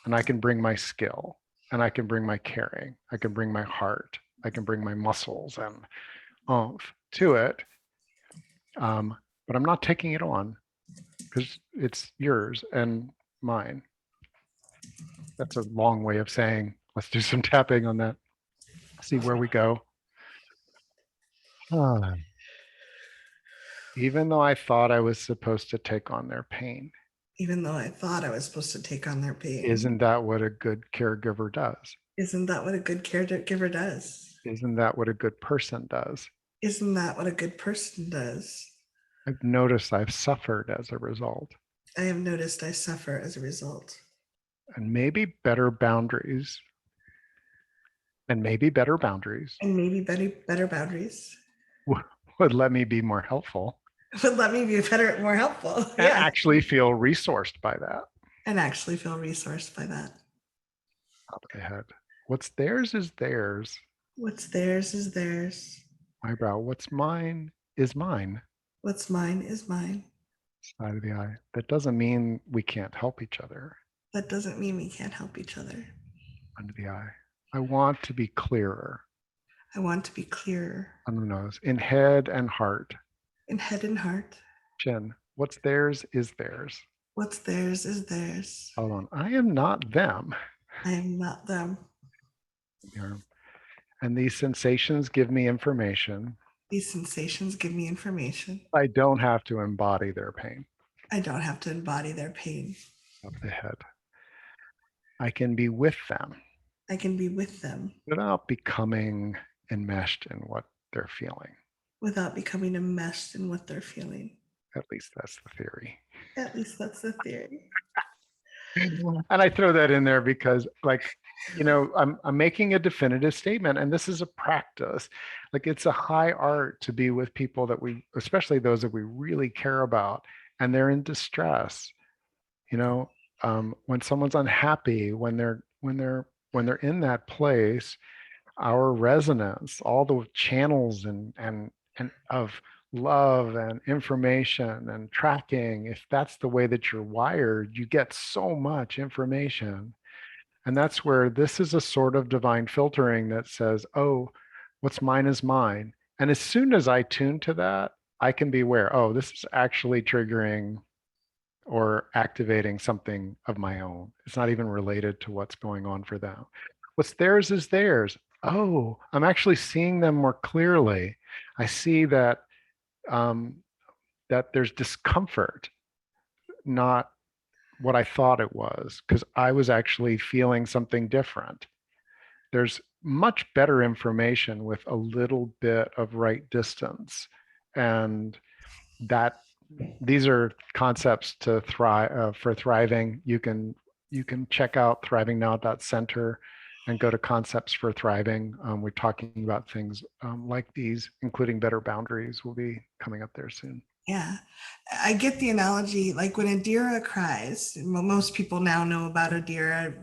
And I can bring my skill, and I can bring my caring. I can bring my heart. I can bring my muscles and oomph to it. But I'm not taking it on, because it's yours and mine. That's a long way of saying, let's do some tapping on that. See where we go. Even though I thought I was supposed to take on their pain. Even though I thought I was supposed to take on their pain. Isn't that what a good caregiver does? Isn't that what a good caregiver does? Isn't that what a good person does? Isn't that what a good person does? I've noticed I've suffered as a result. I have noticed I suffer as a result. And maybe better boundaries. And maybe better boundaries And maybe better boundaries would let me be more helpful Would let me be better, more helpful. and Yeah. actually feel resourced by that. And actually feel resourced by that. Top of the head. What's theirs is theirs. What's theirs is theirs. Eyebrow. What's mine is mine. What's mine is mine. Side of the eye. That doesn't mean we can't help each other. That doesn't mean we can't help each other. Under the eye. I want to be clearer. I want to be clearer. On the nose. In head and heart. In head and heart. Chin. What's theirs is theirs. What's theirs is theirs. Hold on. I am not them. I am not them. And these sensations give me information. These sensations give me information. I don't have to embody their pain. I don't have to embody their pain. Of the head. I can be with them. I can be with them. Without becoming enmeshed in what they're feeling. Without becoming enmeshed in what they're feeling. At least that's the theory. At least that's the theory. And I throw that in there because, like, you know, I'm making a definitive statement, and this is a practice. Like, it's a high art to be with people that we, especially those that we really care about, and they're in distress. You know, when someone's unhappy, when they're in that place, our resonance, all the channels and of love and information and tracking, if that's the way that you're wired, you get so much information. And that's where this is a sort of divine filtering that says, oh, what's mine is mine. And as soon as I tune to that, I can be aware, oh, this is actually triggering or activating something of my own. It's not even related to what's going on for them. What's theirs is theirs. Oh, I'm actually seeing them more clearly. I see that that there's discomfort, not what I thought it was, because I was actually feeling something different. There's much better information with a little bit of right distance. And that these are concepts to thrive for thriving. You can check out thrivingnow.center and go to concepts for thriving. We're talking about things like these, including better boundaries, will be coming up there soon. Yeah, I get the analogy, like when Adira cries, most people now know about Adira.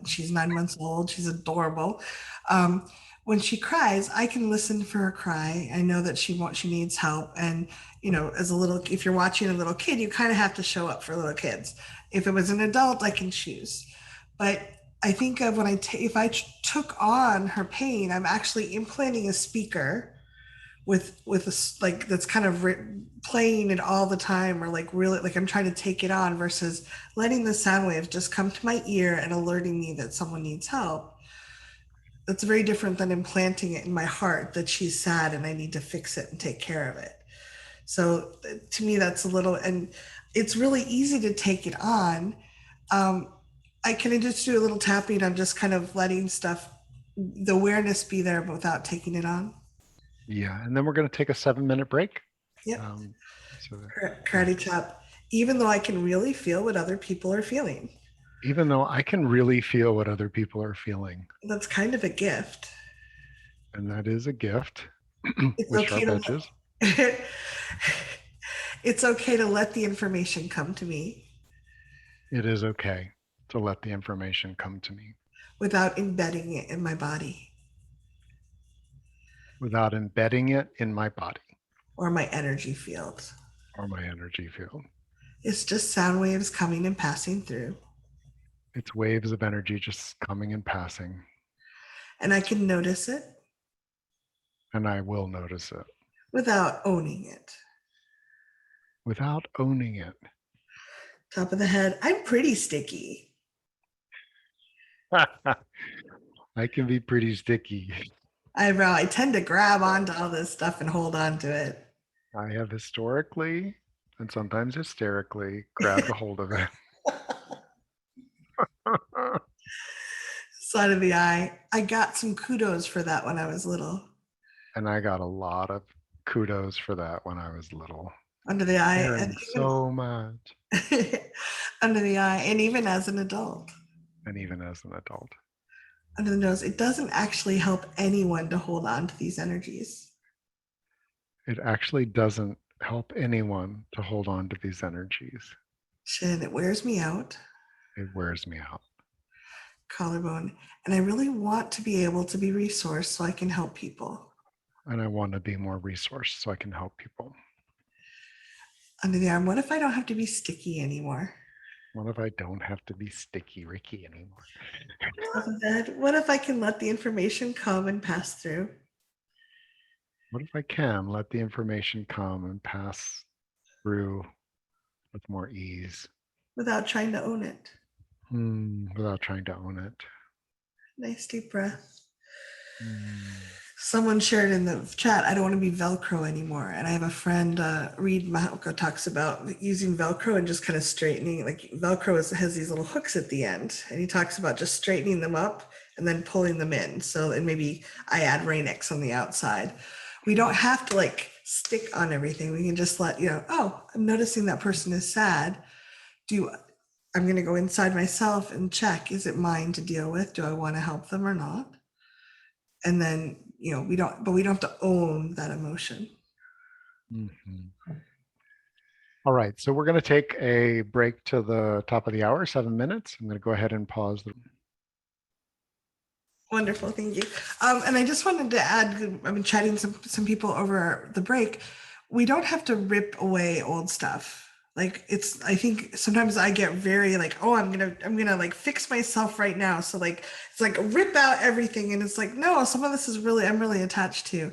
She's 9 months old. She's adorable. When she cries, I can listen for her cry. I know that she needs help. And, you know, if you're watching a little kid, you kind of have to show up for little kids. If it was an adult, I can choose. But I think of if I took on her pain, I'm actually implanting a speaker with a, like, that's kind of playing it all the time, or like really, like I'm trying to take it on versus letting the sound waves just come to my ear and alerting me that someone needs help. That's very different than implanting it in my heart that she's sad and I need to fix it and take care of it. So to me, that's a little, and it's really easy to take it on. I can just do a little tapping. I'm just kind of letting the awareness be there without taking it on. Yeah, and then we're going to take a 7-minute break. Yep. Karate chop. Even though I can really feel what other people are feeling. Even though I can really feel what other people are feeling. That's kind of a gift. And that is a gift. It's okay it's okay to let the information come to me. It is okay to let the information come to me. Without embedding it in my body. Without embedding it in my body. Or my energy field. Or my energy field. It's just sound waves coming and passing through. It's waves of energy just coming and passing. And I can notice it. And I will notice it. Without owning it. Without owning it. Top of the head. I'm pretty sticky. I can be pretty sticky. Eyebrow. I tend to grab onto all this stuff and hold on to it. I have historically and sometimes hysterically grabbed a hold of it. Side of the eye. I got some kudos for that when I was little. And I got a lot of kudos for that when I was little. Under the eye. And so much. Under the eye. And even as an adult. And even as an adult. Under the nose. It doesn't actually help anyone to hold on to these energies. it actually doesn't help anyone to hold on to these energies. Shin, it wears me out. It wears me out. Collarbone. And I really want to be able to be resourced so I can help people. And I want to be more resourced so I can help people. Under the arm, what if I don't have to be sticky anymore? What if I don't have to be sticky Ricky anymore? What if I can let the information come and pass through? What if I can let the information come and pass through with more ease? Without trying to own it. Without trying to own it. Nice deep breath. Someone shared in the chat, I don't want to be Velcro anymore. And I have a friend, Reed Mahalko, talks about using Velcro and just kind of straightening. Like Velcro has these little hooks at the end. And he talks about just straightening them up and then pulling them in. So, and maybe I add Rain-X on the outside. We don't have to like stick on everything. We can just let, oh, I'm noticing that person is sad. I'm going to go inside myself and check, is it mine to deal with? Do I want to help them or not? And then, we don't have to own that emotion. All right, so we're going to take a break to the top of the hour, 7 minutes. I'm going to go ahead and pause. Wonderful, thank you. And I just wanted to add, I've been chatting some people over the break. We don't have to rip away old stuff. Like I think sometimes I get very like, oh, I'm gonna like fix myself right now. So like it's like rip out everything, and it's like, no, some of this is I'm really attached to.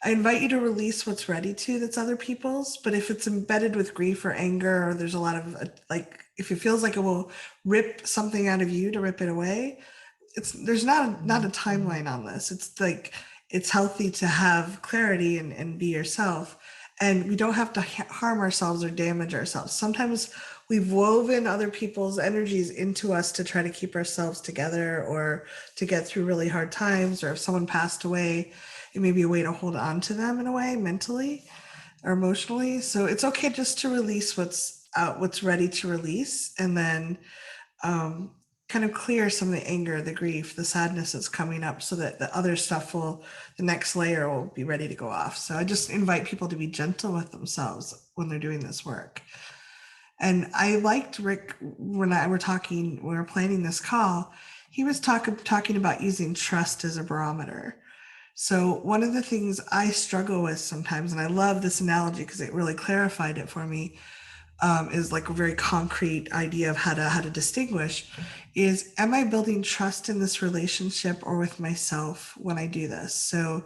I invite you to release what's ready to that's other people's, but if it's embedded with grief or anger, or there's a lot of if it feels like it will rip something out of you to rip it away, there's not a timeline on this. It's like it's healthy to have clarity and be yourself, and we don't have to harm ourselves or damage ourselves. Sometimes we've woven other people's energies into us to try to keep ourselves together or to get through really hard times, or if someone passed away, it may be a way to hold on to them in a way mentally or emotionally. So it's okay just to release what's out, what's ready to release, and then kind of clear some of the anger, the grief, the sadness that's coming up, so that the other stuff the next layer will be ready to go off. So I just invite people to be gentle with themselves when they're doing this work. And I liked Rick when we were planning this call, he was talking about using trust as a barometer. So one of the things I struggle with sometimes, and I love this analogy because it really clarified it for me, is like a very concrete idea of how to distinguish, is, am I building trust in this relationship or with myself when I do this? So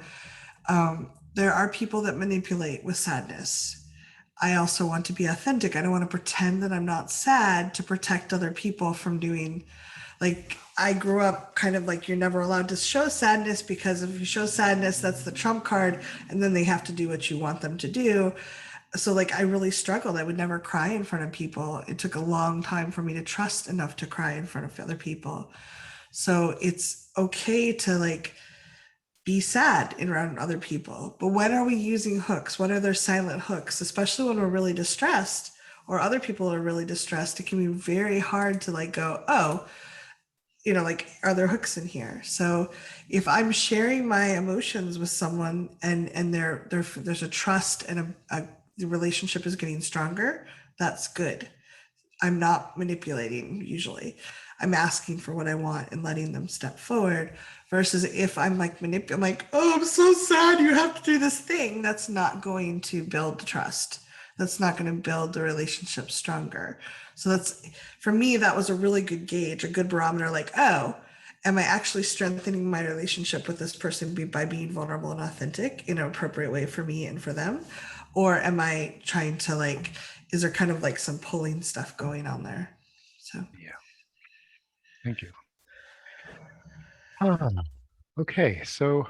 there are people that manipulate with sadness. I also want to be authentic. I don't want to pretend that I'm not sad to protect other people from doing, like, I grew up kind of like, you're never allowed to show sadness, because if you show sadness, that's the trump card, and then they have to do what you want them to do. So like I really struggled. I would never cry in front of people. It took a long time for me to trust enough to cry in front of other people. So it's okay to like be sad around other people. But when are we using hooks? What are their silent hooks? Especially when we're really distressed or other people are really distressed, it can be very hard to like go, oh, like, are there hooks in here? So if I'm sharing my emotions with someone and there's a trust and the relationship is getting stronger, that's good. I'm not manipulating usually. I'm asking for what I want and letting them step forward, versus if I'm like I'm like, oh, I'm so sad, you have to do this thing. That's not going to build trust. That's not going to build the relationship stronger. So for me, that was a really good gauge, a good barometer, like, oh, am I actually strengthening my relationship with this person by being vulnerable and authentic in an appropriate way for me and for them? Or am I trying to like, is there kind of like some pulling stuff going on there? So yeah. Thank you. Okay, so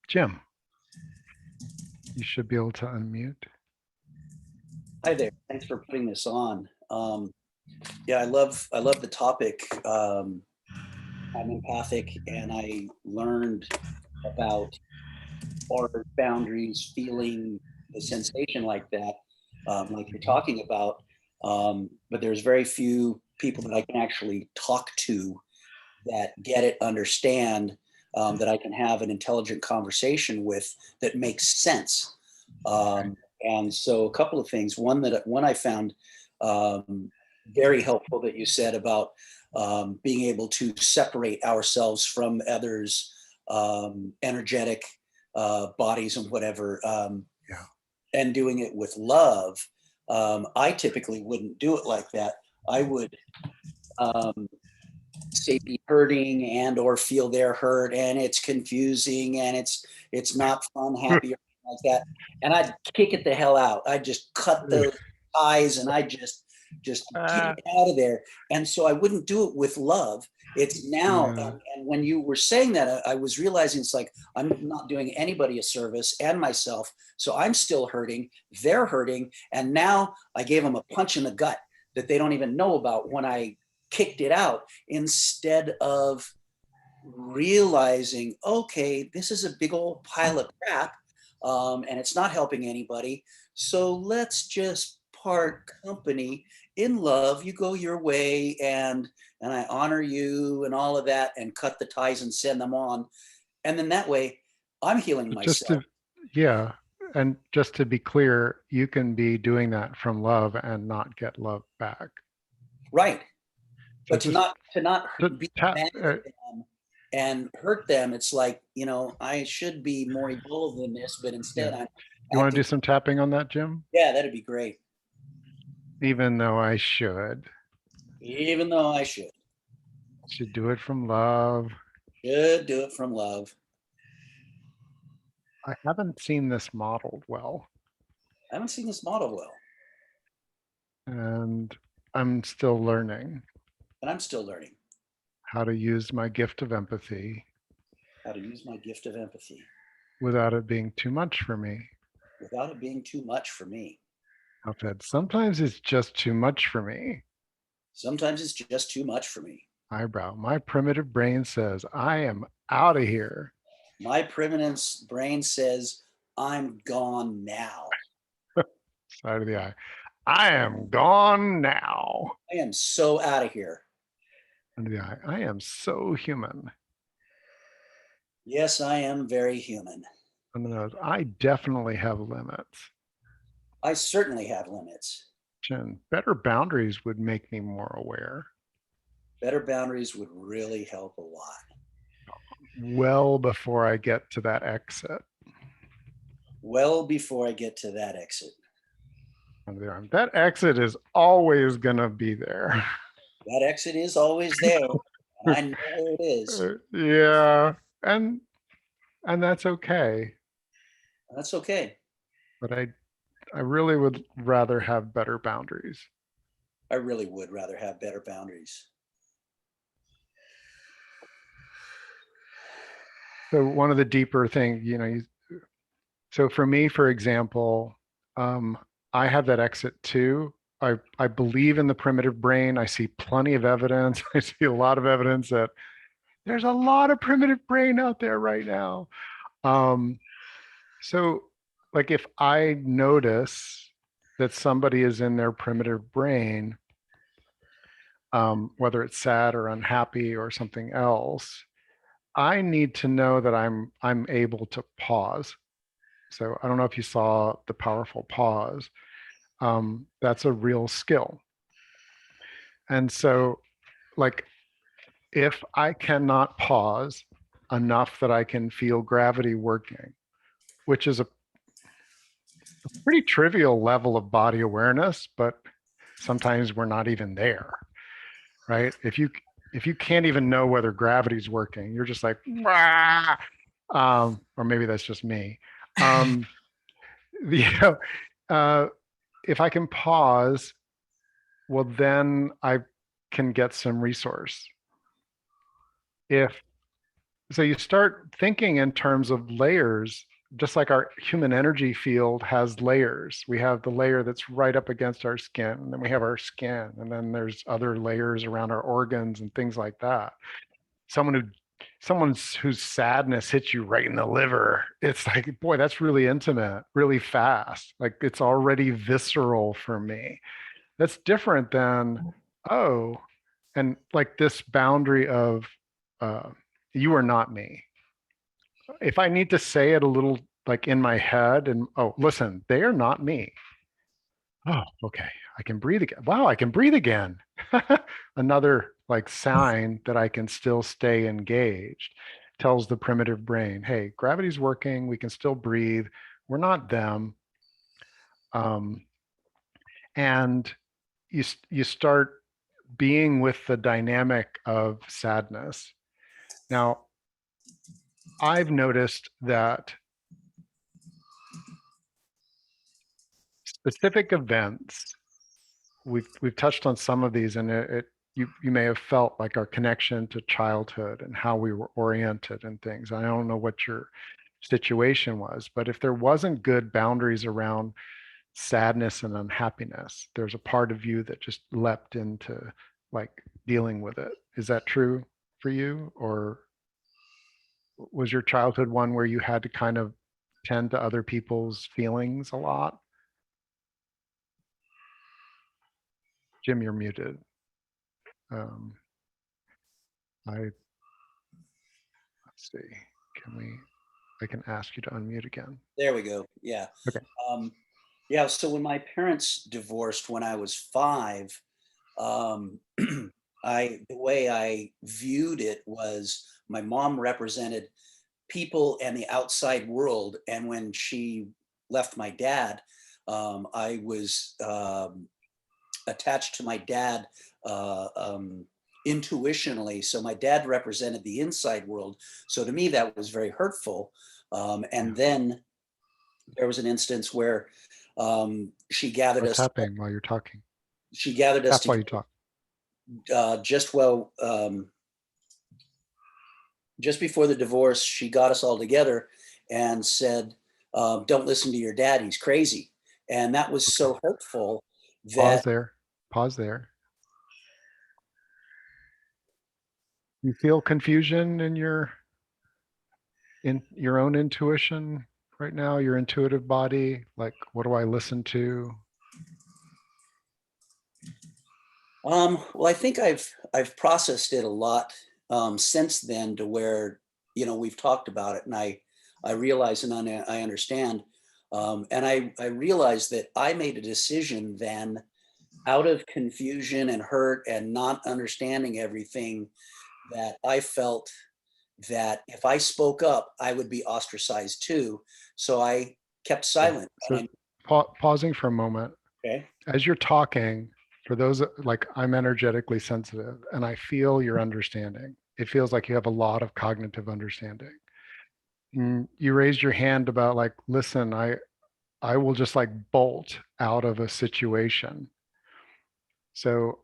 Jim, you should be able to unmute. Hi there. Thanks for putting this on. Yeah, I love the topic. I'm empathic, and I learned about our boundaries, feeling the sensation like that, like you're talking about. But there's very few people that I can actually talk to that get it, understand, that I can have an intelligent conversation with that makes sense. And so a couple of things. One I found very helpful that you said about being able to separate ourselves from others' energetic bodies and whatever, Yeah. and doing it with love. I typically wouldn't do it like that. I would say be hurting and or feel they're hurt, and it's confusing and it's not fun, happy, or like that. And I'd kick it the hell out. I'd just cut those ties and I just get it out of there. And so I wouldn't do it with love. It's now, Yeah. and when you were saying that, I was realizing it's like I'm not doing anybody a service and myself. So I'm still hurting, they're hurting, and now I gave them a punch in the gut that they don't even know about when I kicked it out, instead of realizing, okay, this is a big old pile of crap, and it's not helping anybody. So let's just part company in love. You go your way, and I honor you and all of that, and cut the ties and send them on. And then that way, I'm healing Just myself. yeah. And just to be clear, you can be doing that from love and not get love back. Right. So But to not be mad at them and hurt them, it's like, I should be more evolved than this, but instead yeah. I'm You want to acting. do some tapping on that, Jim? Yeah, that'd be great. Even though I should. Even though I should Do it from love. do it from love. I haven't seen this modeled well. I haven't seen this model well, And I'm still learning and I'm still learning how to use my gift of empathy how to use my gift of empathy without it being too much for me. without it being too much for me. I've said sometimes it's just too much for me. Sometimes it's just too much for me. Eyebrow. My primitive brain says, I am out of here. My primitive brain says, I'm gone now. Side of the eye. I am gone now. I am so out of here. Under the eye. I am so human. Yes, I am very human. Under the nose. I definitely have limits. I certainly have limits. Chin. Better boundaries would make me more aware. Better boundaries would really help a lot. Well before I get to that exit. Well before I get to that exit. Under the arm. That exit is always going to be there. That exit is always there. And I know where it is. Yeah. And that's okay. That's okay. But I really would rather have better boundaries. I really would rather have better boundaries. So one of the deeper things, so for me, for example, I have that exit too. I believe in the primitive brain. I see plenty of evidence. I see a lot of evidence that there's a lot of primitive brain out there right now. So like if I notice that somebody is in their primitive brain, whether it's sad or unhappy or something else, I need to know that I'm able to pause. So I don't know if you saw the powerful pause. That's a real skill. And so like if I cannot pause enough that I can feel gravity working, which is a pretty trivial level of body awareness, but sometimes we're not even there, right? If you can't even know whether gravity's working, you're just like, or maybe that's just me. If I can pause, well, then I can get some resource. So you start thinking in terms of layers, just like our human energy field has layers. We have the layer that's right up against our skin, and then we have our skin, and then there's other layers around our organs and things like that. Someone whose sadness hits you right in the liver, it's like, boy, that's really intimate, really fast. Like it's already visceral for me. That's different than, oh, and like this boundary of you are not me. If I need to say it a little like in my head and, oh, listen, they are not me. Oh, okay. I can breathe again. Wow, I can breathe again. Another like sign that I can still stay engaged. Tells the primitive brain, hey, gravity's working. We can still breathe. We're not them. And you start being with the dynamic of sadness. Now, I've noticed that specific events, we've touched on some of these, and you may have felt like our connection to childhood and how we were oriented and things. I don't know what your situation was, but if there wasn't good boundaries around sadness and unhappiness, there's a part of you that just leapt into like dealing with it. Is that true for you, or was your childhood one where you had to kind of tend to other people's feelings a lot? Jim, you're muted. Um, let's see, I can ask you to unmute again. There we go. Yeah. Okay. Yeah. So when my parents divorced when I was 5, the way I viewed it was my mom represented people and the outside world, and when she left my dad, I was attached to my dad intuitionally. So my dad represented the inside world. So to me, that was very hurtful. And then there was an instance where she gathered What's us. happening while you're talking? She gathered us That's why you together talk. just before the divorce. She got us all together and said, "Don't listen to your dad; he's crazy." And that was so hurtful Pause that there. Pause there. You feel confusion in your own intuition right now, your intuitive body? Like, what do I listen to? well, I think I've processed it a lot since then, to where we've talked about it, and I realize and I understand, and I realize that I made a decision then out of confusion and hurt and not understanding everything, that I felt that if I spoke up, I would be ostracized too. So I kept Okay. silent. So And pausing for a moment. okay. As you're talking, for those like I'm energetically sensitive and I feel your understanding. It feels like you have a lot of cognitive understanding. You raised your hand about like, listen, I will just like bolt out of a situation. So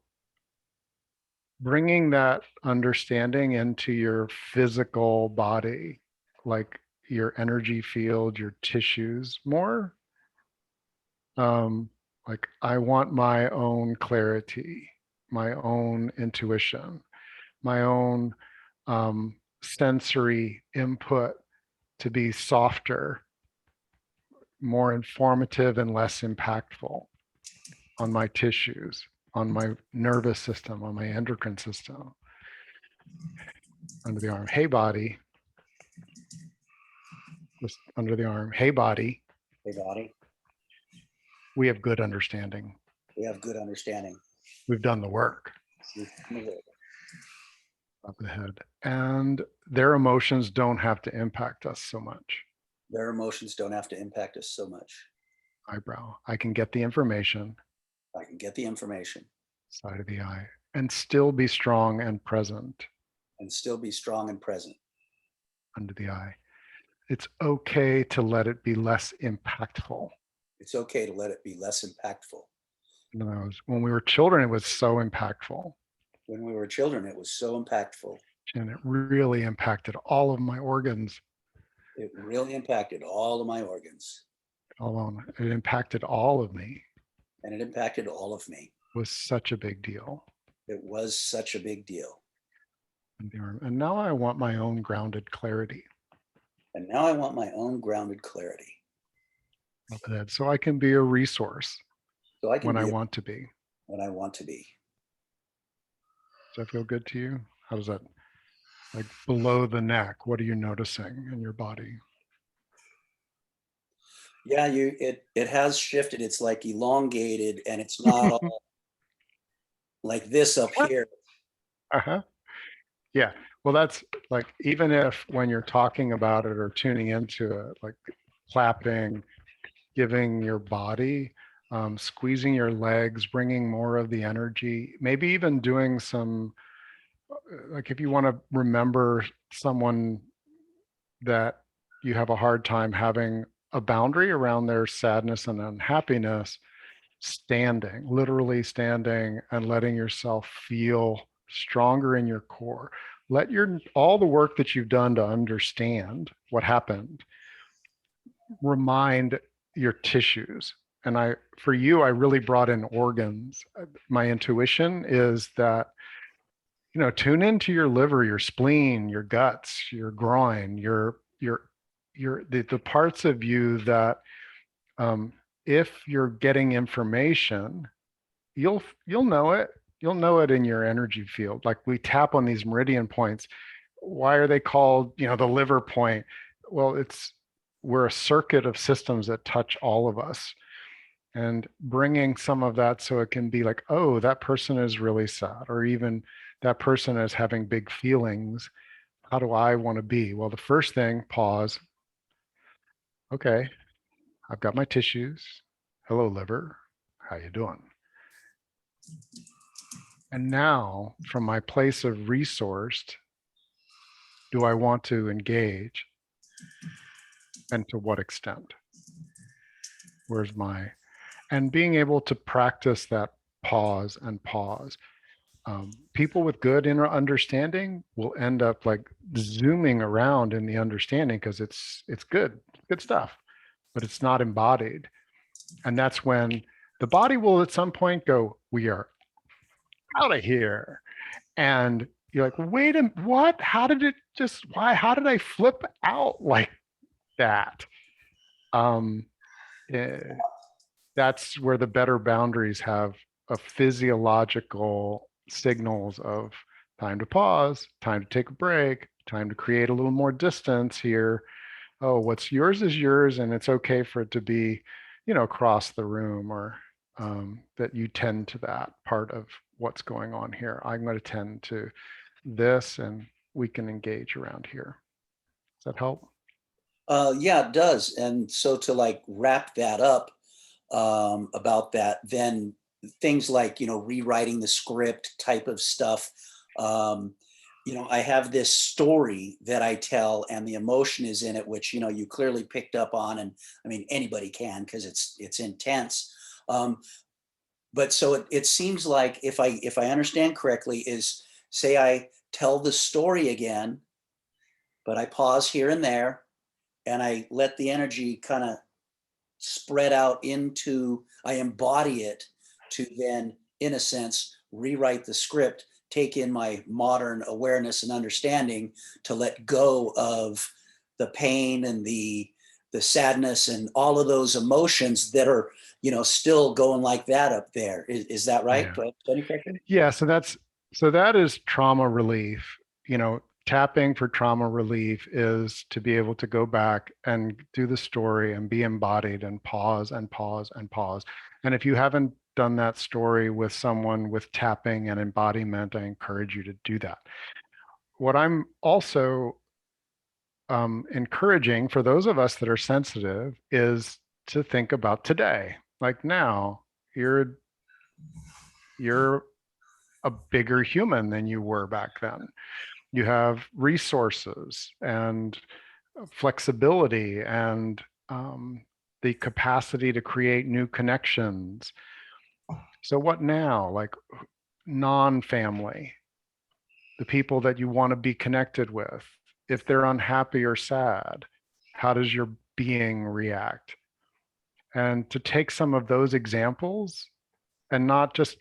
bringing that understanding into your physical body, like your energy field, your tissues more. Like I want my own clarity, my own intuition, my own sensory input to be softer, more informative, and less impactful on my tissues, on my nervous system, on my endocrine system, under the arm. Hey, body. Just under the arm. Hey, body. Hey, body. We have good understanding. We have good understanding. We've done the work. Of the head. And their emotions don't have to impact us so much. Their emotions don't have to impact us so much. Eyebrow. I can get the information. I can get the information. Side of the eye. And still be strong and present. And still be strong and present. Under the eye. It's okay to let it be less impactful. It's okay to let it be less impactful. When we were children, it was so impactful. When we were children, it was so impactful. And it really impacted all of my organs. It really impacted all of my organs. It impacted all of me. And it impacted all of me. It was such a big deal. It was such a big deal. And now I want my own grounded clarity. And now I want my own grounded clarity. So I can be a resource so I can when be I want to be. When I want to be. Does that feel good to you? How does that, like below the neck, what are you noticing in your body? Yeah, it has shifted. It's like elongated, and it's not all like this up What? here. Uh-huh. Yeah. Well, that's like, even if when you're talking about it or tuning into it, like clapping, giving your body, squeezing your legs, bringing more of the energy, maybe even doing some, like if you want to remember someone that you have a hard time having a boundary around their sadness and unhappiness, standing, literally standing and letting yourself feel stronger in your core. Let your all the work that you've done to understand what happened remind your tissues. And for you, I really brought in organs. My intuition is that, tune into your liver, your spleen, your guts, your groin, the parts of you that, um, if you're getting information, you'll know it. You'll know it in your energy field. Like we tap on these meridian points. Why are they called, the liver point? Well, we're a circuit of systems that touch all of us, and bringing some of that so it can be like, oh, that person is really sad, or even that person is having big feelings. How do I want to be? Well, the first thing, pause. Okay, I've got my tissues. Hello, liver. How you doing? And now, from my place of resourced, do I want to engage? And to what extent? And being able to practice that pause and pause. People with good inner understanding will end up like zooming around in the understanding because it's good stuff, but it's not embodied. And that's when the body will at some point go, we are out of here. And you're like, wait a minute, what? How did I flip out like that? Um, eh, that's where the better boundaries have a physiological signals of time to pause, time to take a break, time to create a little more distance here. Oh, what's yours is yours, and it's okay for it to be, across the room, or that you tend to that part of what's going on here. I'm going to tend to this, and we can engage around here. Does that help? Yeah, it does. And so to like wrap that up, about that, then things like, rewriting the script type of stuff. Um, I have this story that I tell, and the emotion is in it, which, you clearly picked up on. And I mean, anybody can, because it's intense. But so it seems like, if I understand correctly, is, say I tell the story again, but I pause here and there, and I let the energy kind of spread out into, I embody it to then, in a sense, rewrite the script, take in my modern awareness and understanding to let go of the pain and the sadness and all of those emotions that are, still going like that up there. Is that right? Yeah. Do I understand you correctly? Yeah, so that is trauma relief. Tapping for trauma relief is to be able to go back and do the story and be embodied and pause and pause and pause. And if you haven't done that story with someone with tapping and embodiment, I encourage you to do that. What I'm also encouraging for those of us that are sensitive is to think about today. Like now, you're a bigger human than you were back then. You have resources and flexibility and, the capacity to create new connections. So what now? Like non-family, the people that you want to be connected with, if they're unhappy or sad, how does your being react? And to take some of those examples, and not just,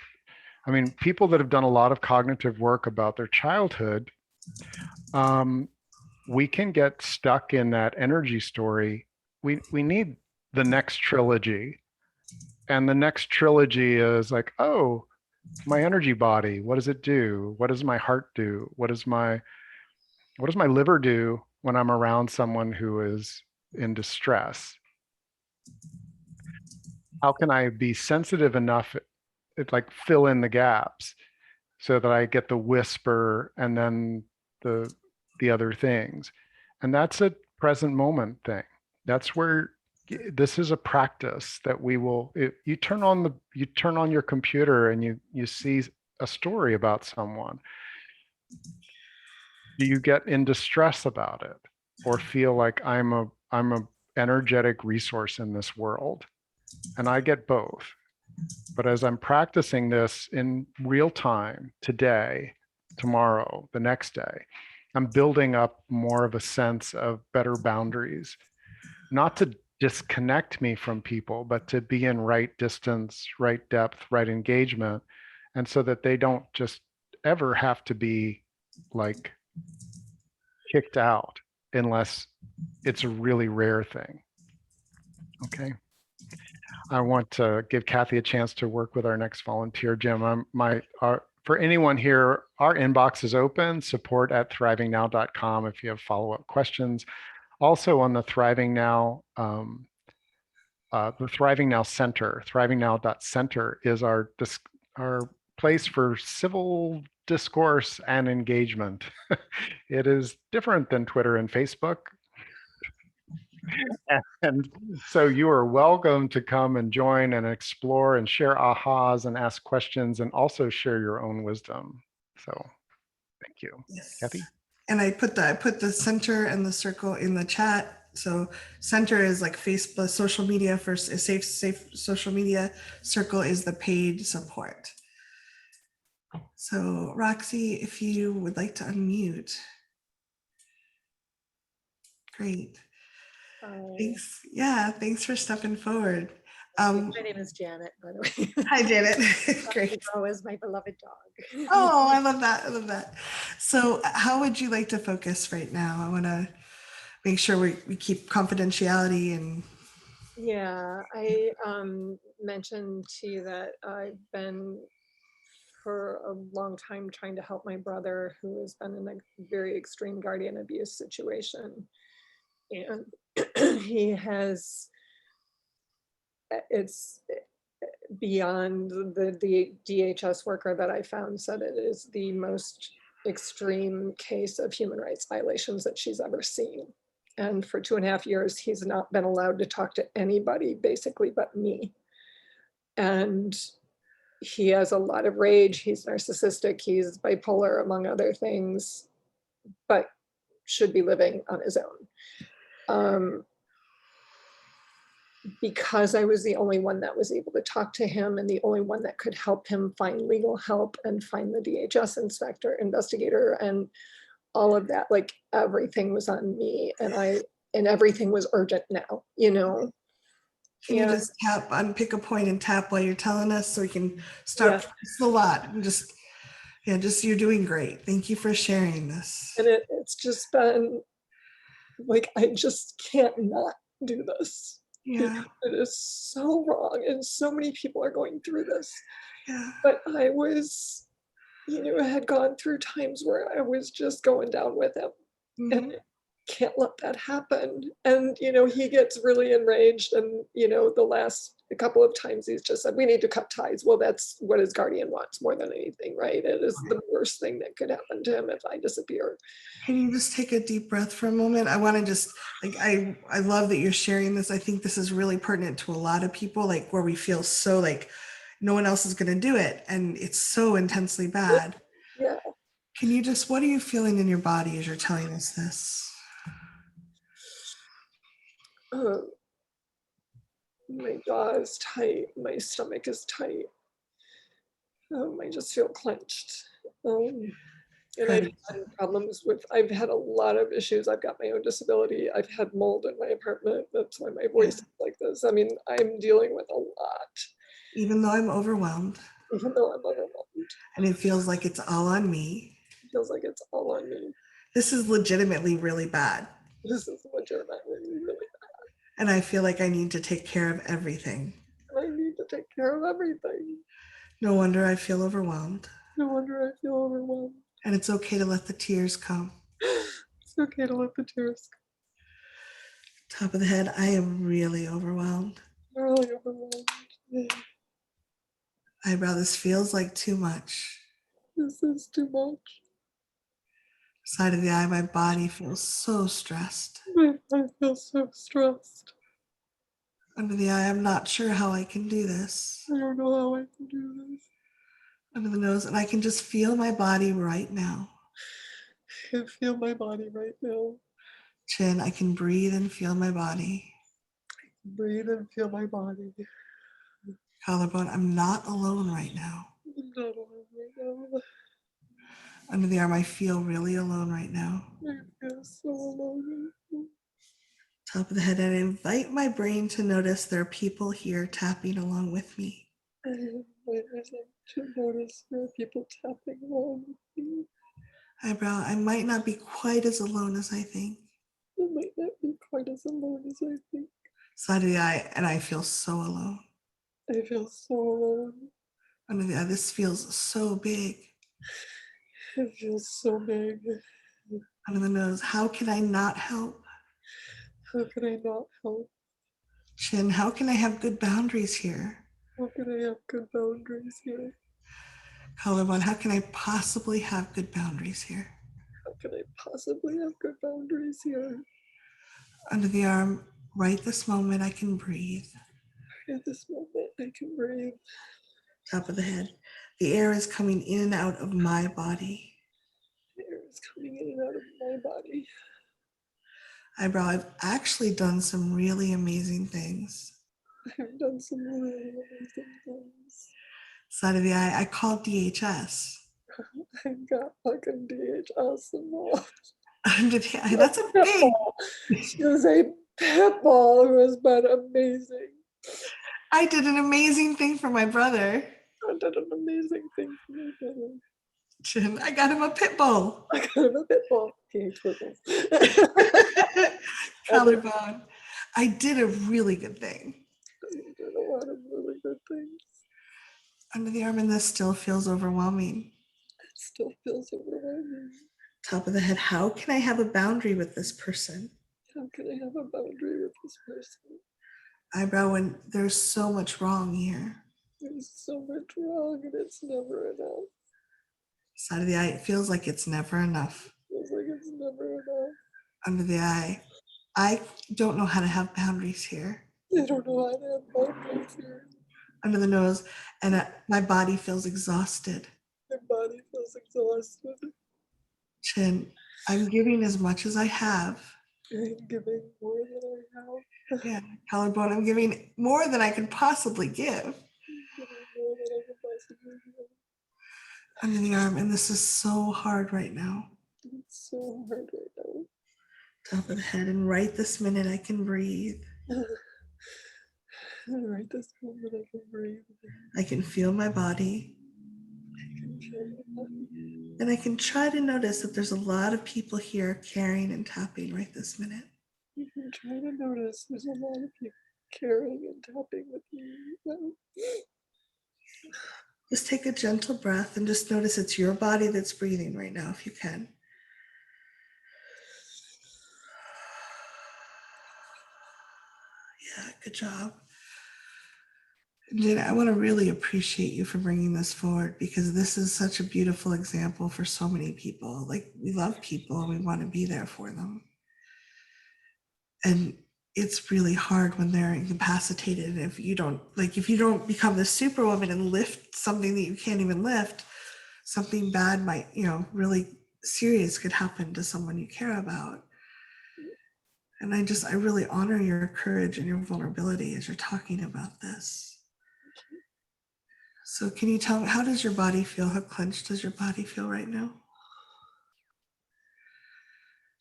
I mean, people that have done a lot of cognitive work about their childhood, um, we can get stuck in that energy story. We need the next trilogy. And the next trilogy is like, oh, my energy body, what does it do? What does my heart do? What does my liver do when I'm around someone who is in distress? how can I be sensitive enough, like fill in the gaps so that I get the whisper and then the other things. And that's a present moment thing. That's where this is a practice that we will, you turn on your computer and you see a story about someone. Do you get in distress about it or feel like I'm a energetic resource in this world? And I get both. But as I'm practicing this in real time, today, tomorrow, the next day, I'm building up more of a sense of better boundaries, not to disconnect me from people, but to be in right distance, right depth, right engagement. And so that they don't just ever have to be like kicked out unless it's a really rare thing. Okay. I want to give Cathy a chance to work with our next volunteer, Jim. For anyone here, our inbox is open, support@thrivingnow.com if you have follow-up questions. Also on the Thriving Now, the Thriving Now Center, thrivingnow.center is our place for civil discourse and engagement. It is different than Twitter and Facebook. And so you are welcome to come and join and explore and share ahas and ask questions and also share your own wisdom. So thank you. Yes. Cathy? And I put the center and the circle in the chat. So center is like Facebook, social media for a safe social media. Circle is the paid support. So Roxy, if you would like to unmute. Great. Thanks. Yeah, thanks for stepping forward. My name is Janet, by the way. Hi, Janet. Great. Bo is my beloved dog. Oh, I love that. I love that. So how would you like to focus right now? I want to make sure we keep confidentiality and. Yeah, I mentioned to you that I've been for a long time trying to help my brother who has been in a very extreme guardian abuse situation. And he has, it's beyond the DHS worker that I found said it is the most extreme case of human rights violations that she's ever seen. And for 2.5 years, he's not been allowed to talk to anybody basically but me. And he has a lot of rage. He's narcissistic. He's bipolar, among other things, but should be living on his own. Because I was the only one that was able to talk to him and the only one that could help him find legal help and find the DHS investigator and all of that, like everything was on me and everything was urgent now, you know. Can you just pick a point and tap while you're telling us so we can start? Yeah. It's a lot. Just you're doing great. Thank you for sharing this. And it's just been like, I just can't not do this. Yeah. It is so wrong. And so many people are going through this. Yeah. But I was, had gone through times where I was just going down with him. Mm-hmm. And can't let that happen. And, he gets really enraged. And, the last couple of times he's just said, we need to cut ties. Well, that's what his guardian wants more than anything, right? It is the worst thing that could happen to him if I disappear. Can you just take a deep breath for a moment? I want to just, I love that you're sharing this. I think this is really pertinent to a lot of people, like where we feel so like no one else is going to do it. And it's so intensely bad. Yeah. Can you just, what are you feeling in your body as you're telling us this? My jaw is tight. My stomach is tight. I just feel clenched. And I've had problems I've had a lot of issues. I've got my own disability. I've had mold in my apartment. That's why my voice is like this. I mean, I'm dealing with a lot. Even though I'm overwhelmed. Even though I'm overwhelmed. And it feels like it's all on me. It feels like it's all on me. This is legitimately really bad. This is legitimately really bad. And I feel like I need to take care of everything. I need to take care of everything. No wonder I feel overwhelmed. No wonder I feel overwhelmed. And it's okay to let the tears come. It's okay to let the tears come. Top of the head, I am really overwhelmed. Really overwhelmed. Eyebrow, this feels like too much. This is too much. Side of the eye, my body feels so stressed. I feel so stressed. Under the eye, I'm not sure how I can do this. I don't know how I can do this. Under the nose, and I can just feel my body right now. I can feel my body right now. Chin, I can breathe and feel my body. Breathe and feel my body. Collarbone, I'm not alone right now. I'm not alone right now. Under the arm, I feel really alone right now. I feel so alone. Top of the head, and I invite my brain to notice there are people here tapping along with me. I invite myself to notice there are people tapping along with me. Eyebrow, I might not be quite as alone as I think. I might not be quite as alone as I think. Side of the eye, and I feel so alone. I feel so alone. Under the eye, this feels so big. It feels so big. Under the nose, how can I not help? How can I not help? Chin, how can I have good boundaries here? How can I have good boundaries here? Collarbone, how can I possibly have good boundaries here? How can I possibly have good boundaries here? Under the arm, right this moment, I can breathe. At this moment, I can breathe. Top of the head, the air is coming in and out of my body. The air is coming in and out of my body. Eyebrow, I've actually done some really amazing things. I've done some really amazing things. Side of the eye, I called DHS. I got fucking DHS involved. Under the eye, that's a big. She was a pit bull who has been amazing. I did an amazing thing for my brother. I did an amazing thing for my brother. Chin, I got him a pit bull. I got him a pit bull. He hates pit bulls. Collarbone, I did a really good thing. You did a lot of really good things. Under the arm, and this still feels overwhelming. It still feels overwhelming. Top of the head, how can I have a boundary with this person? How can I have a boundary with this person? Eyebrow, when there's so much wrong here. There's so much wrong and it's never enough. Side of the eye, it feels like it's never enough. Feels like it's never enough. Under the eye, I don't know how to have boundaries here. I don't know how to have boundaries here. Under the nose, and my body feels exhausted. My body feels exhausted. Chin, I'm giving as much as I have. I'm giving more than I have. Yeah, collarbone, I'm giving more than I could possibly give. I'm giving more than I can possibly give. Under the arm, and this is so hard right now. It's so hard right now. Top of the head, and right this minute I can breathe. Right this moment I can breathe. I can feel my body. I can feel my body. And I can try to notice that there's a lot of people here caring and tapping right this minute. You can try to notice there's a lot of people caring and tapping with me right now. Just take a gentle breath and just notice it's your body that's breathing right now if you can. Yeah, good job. Jane, I want to really appreciate you for bringing this forward because this is such a beautiful example for so many people. Like, we love people and we want to be there for them. And it's really hard when they're incapacitated. If you don't become the superwoman and lift something that you can't even lift, something bad might, really serious could happen to someone you care about. And I really honor your courage and your vulnerability as you're talking about this. So can you tell me, how does your body feel? How clenched does your body feel right now?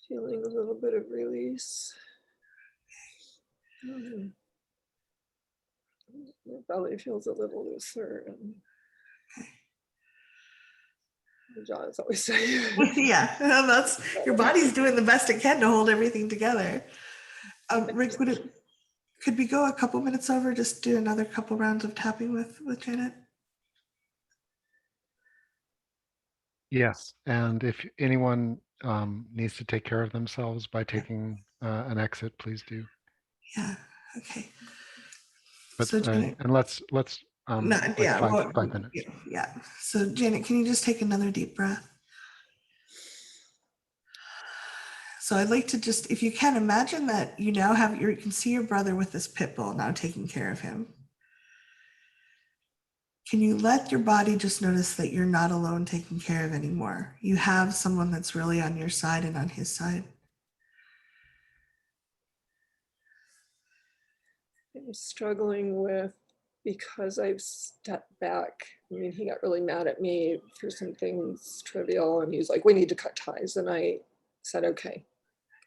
Feeling a little bit of release. My belly feels a little looser and my jaw is always saying. Yeah, that's your body's doing the best it can to hold everything together. Rick, could we go a couple minutes over, just do another couple rounds of tapping with Janet? Yes, and if anyone needs to take care of themselves by taking an exit, please do. Yeah, okay. but So Janet, and let's no, like yeah, well, 5 minutes. yeah. So Janet, can you just take another deep breath? So I'd like to just, if you can, imagine that you now have you can see your brother with this pit bull now taking care of him. Can you let your body just notice that you're not alone taking care of anymore? You have someone that's really on your side and on his side. I'm struggling with, because I've stepped back. I mean, he got really mad at me for some things trivial, and he's like, we need to cut ties. And I said, okay.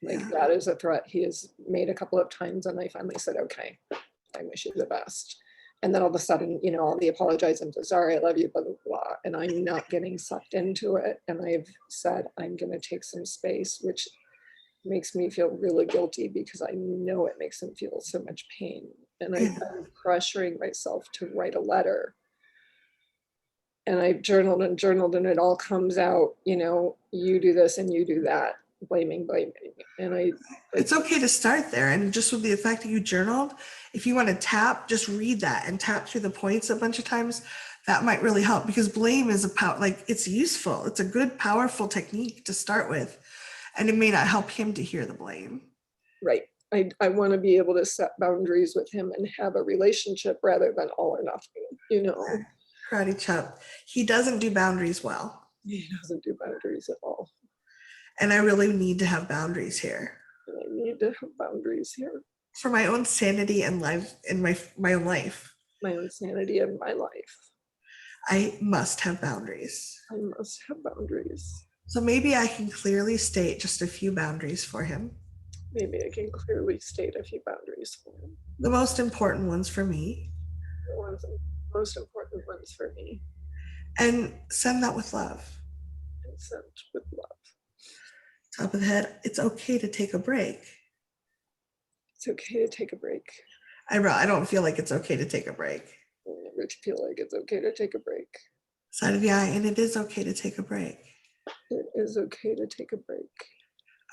Like, Yeah. that is a threat he has made a couple of times. And I finally said, okay, I wish you the best. And then all of a sudden, you know, I'll be apologizing, I'm so sorry, I love you, blah, blah, blah. And I'm not getting sucked into it. And I've said, I'm going to take some space, which makes me feel really guilty because I know it makes him feel so much pain. And I'm pressuring myself to write a letter. And I've journaled and it all comes out, you know, you do this and you do that, blaming. And It's okay to start there. And just with the fact that you journaled, if you want to tap, just read that and tap through the points a bunch of times. That might really help, because blame is it's useful. It's a good, powerful technique to start with. And it may not help him to hear the blame. Right. I want to be able to set boundaries with him and have a relationship rather than all or nothing, you know. Karate chop. He doesn't do boundaries well. He doesn't do boundaries at all. And I really need to have boundaries here. And I need to have boundaries here. For my own sanity and life, in my own life. My own sanity and my life. I must have boundaries. I must have boundaries. So maybe I can clearly state just a few boundaries for him. Maybe I can clearly state a few boundaries for him. The most important ones for me. The most important ones for me. And send that with love. And sent with love. Top of the head, it's okay to take a break. It's okay to take a break. I don't feel like it's okay to take a break. I never feel like it's okay to take a break. Side of the eye, and it is okay to take a break. It is okay to take a break.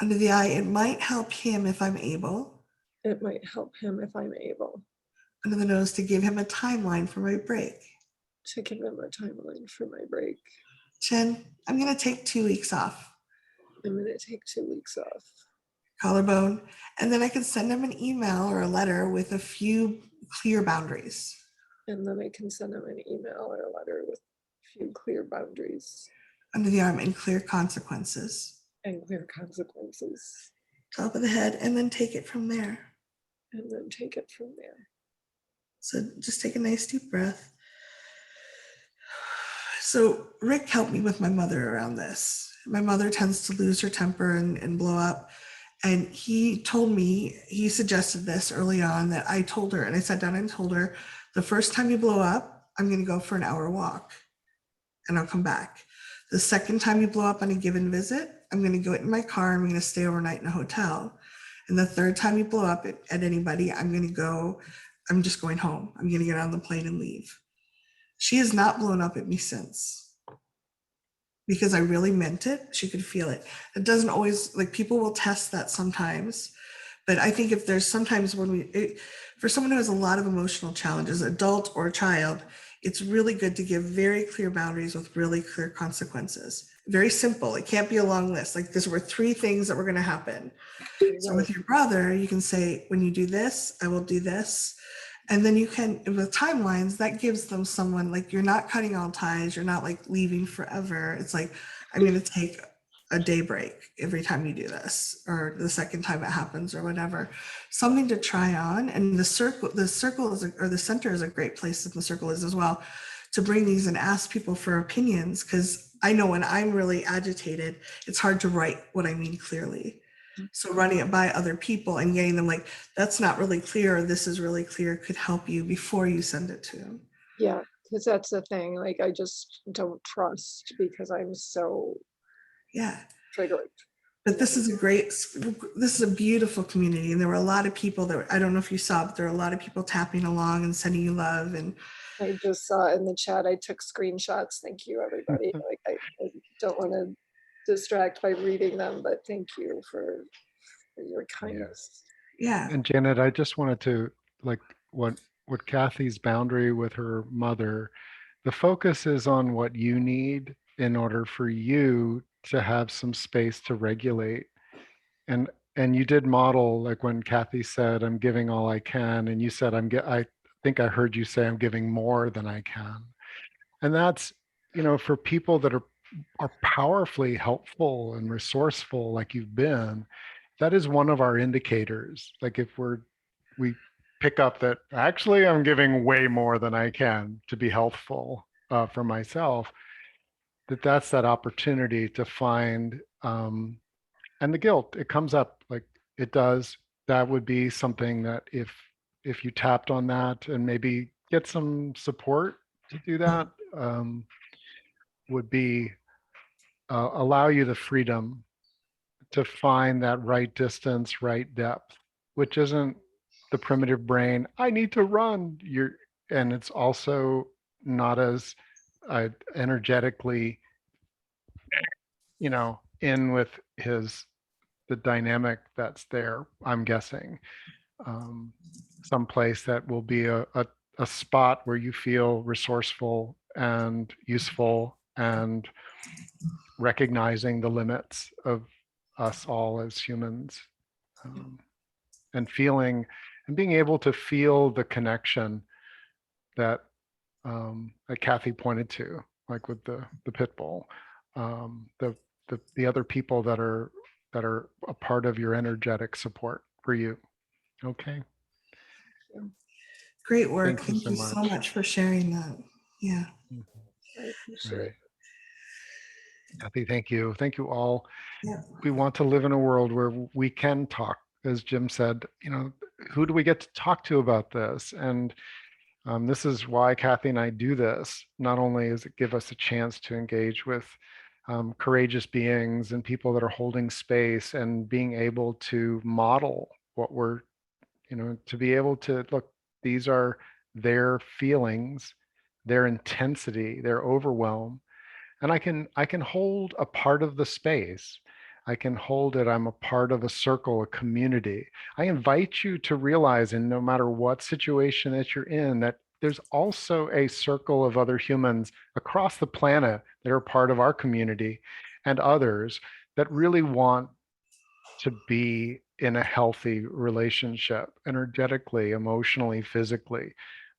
Under the eye, it might help him if I'm able. It might help him if I'm able. Under the nose, to give him a timeline for my break. To give him a timeline for my break. Chin, I'm going to take 2 weeks off. I'm going to take 2 weeks off. Collarbone, and then I can send him an email or a letter with a few clear boundaries. And then I can send him an email or a letter with a few clear boundaries. Under the arm, and clear consequences. And clear consequences. Top of the head, and then take it from there. And then take it from there. So just take a nice deep breath. So Rick helped me with my mother around this. My mother tends to lose her temper and blow up. And he told me, he suggested this early on, that I told her, and I sat down and told her, the first time you blow up, I'm going to go for an hour walk and I'll come back. The second time you blow up on a given visit, I'm going to go in my car and I'm going to stay overnight in a hotel. And the third time you blow up at anybody, I'm just going home. I'm going to get on the plane and leave. She has not blown up at me since, because I really meant it. She could feel it. It doesn't always, like, people will test that sometimes, but I think if there's sometimes for someone who has a lot of emotional challenges, adult or child, it's really good to give very clear boundaries with really clear consequences. Very simple. It can't be a long list. Like, these were 3 things that were going to happen. So with your brother, you can say, when you do this, I will do this. And then you can, with timelines, that gives them someone, like, you're not cutting all ties. You're not like leaving forever. It's like, I'm going to take a day break every time you do this, or the second time it happens, or whatever. Something to try on. And the circle or the center is a great place, and the circle is as well, to bring these and ask people for opinions. Because I know when I'm really agitated, it's hard to write what I mean clearly. So running it by other people and getting them like, that's not really clear, or this is really clear, could help you before you send it to them. Yeah, because that's the thing. Like, I just don't trust because I'm so triggered. But this is a beautiful community. And there were a lot of people that, I don't know if you saw, but there were a lot of people tapping along and sending you love. And I just saw in the chat, I took screenshots. Thank you, everybody. Like, I don't want to distract by reading them, but thank you for your kindness. Yeah. And Janet, I just wanted to, like, what with Cathy's boundary with her mother, the focus is on what you need in order for you to have some space to regulate. And you did model, like when Cathy said, "I'm giving all I can," and you said, I think I heard you say, "I'm giving more than I can." And that's, for people that are powerfully helpful and resourceful like you've been, that is one of our indicators. Like if we pick up that actually I'm giving way more than I can to be healthful for myself, that's that opportunity to find, and the guilt, it comes up like it does. That would be something that if you tapped on that and maybe get some support to do that, would be allow you the freedom to find that right distance, right depth, which isn't the primitive brain, I need to run. And it's also not as energetically, in with the dynamic that's there, I'm guessing. Some place that will be a spot where you feel resourceful and useful and recognizing the limits of us all as humans, and feeling and being able to feel the connection that that Cathy pointed to, like with the pit bull, the other people that are a part of your energetic support for you. Okay. Great work. Thank you so so much for sharing that. Yeah. I All appreciate right. it. Cathy, thank you. Thank you all. Yeah. We want to live in a world where we can talk. As Jim said, who do we get to talk to about this? And this is why Cathy and I do this. Not only does it give us a chance to engage with courageous beings and people that are holding space and being able to model what we're, to be able to look, these are their feelings, their intensity, their overwhelm. And I can hold a part of the space. I can hold it. I'm a part of a circle, a community. I invite you to realize, in no matter what situation that you're in, that there's also a circle of other humans across the planet that are part of our community, and others that really want to be in a healthy relationship, energetically, emotionally, physically,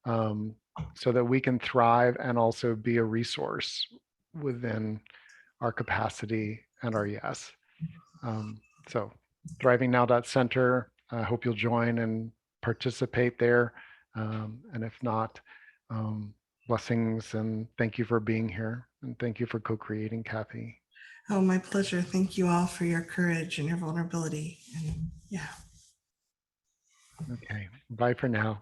so that we can thrive and also be a resource within our capacity and our yes. So thrivingnow.center, I hope you'll join and participate there. And if not, blessings and thank you for being here. And thank you for co-creating, Cathy. Oh, my pleasure. Thank you all for your courage and your vulnerability. And yeah. Okay, bye for now.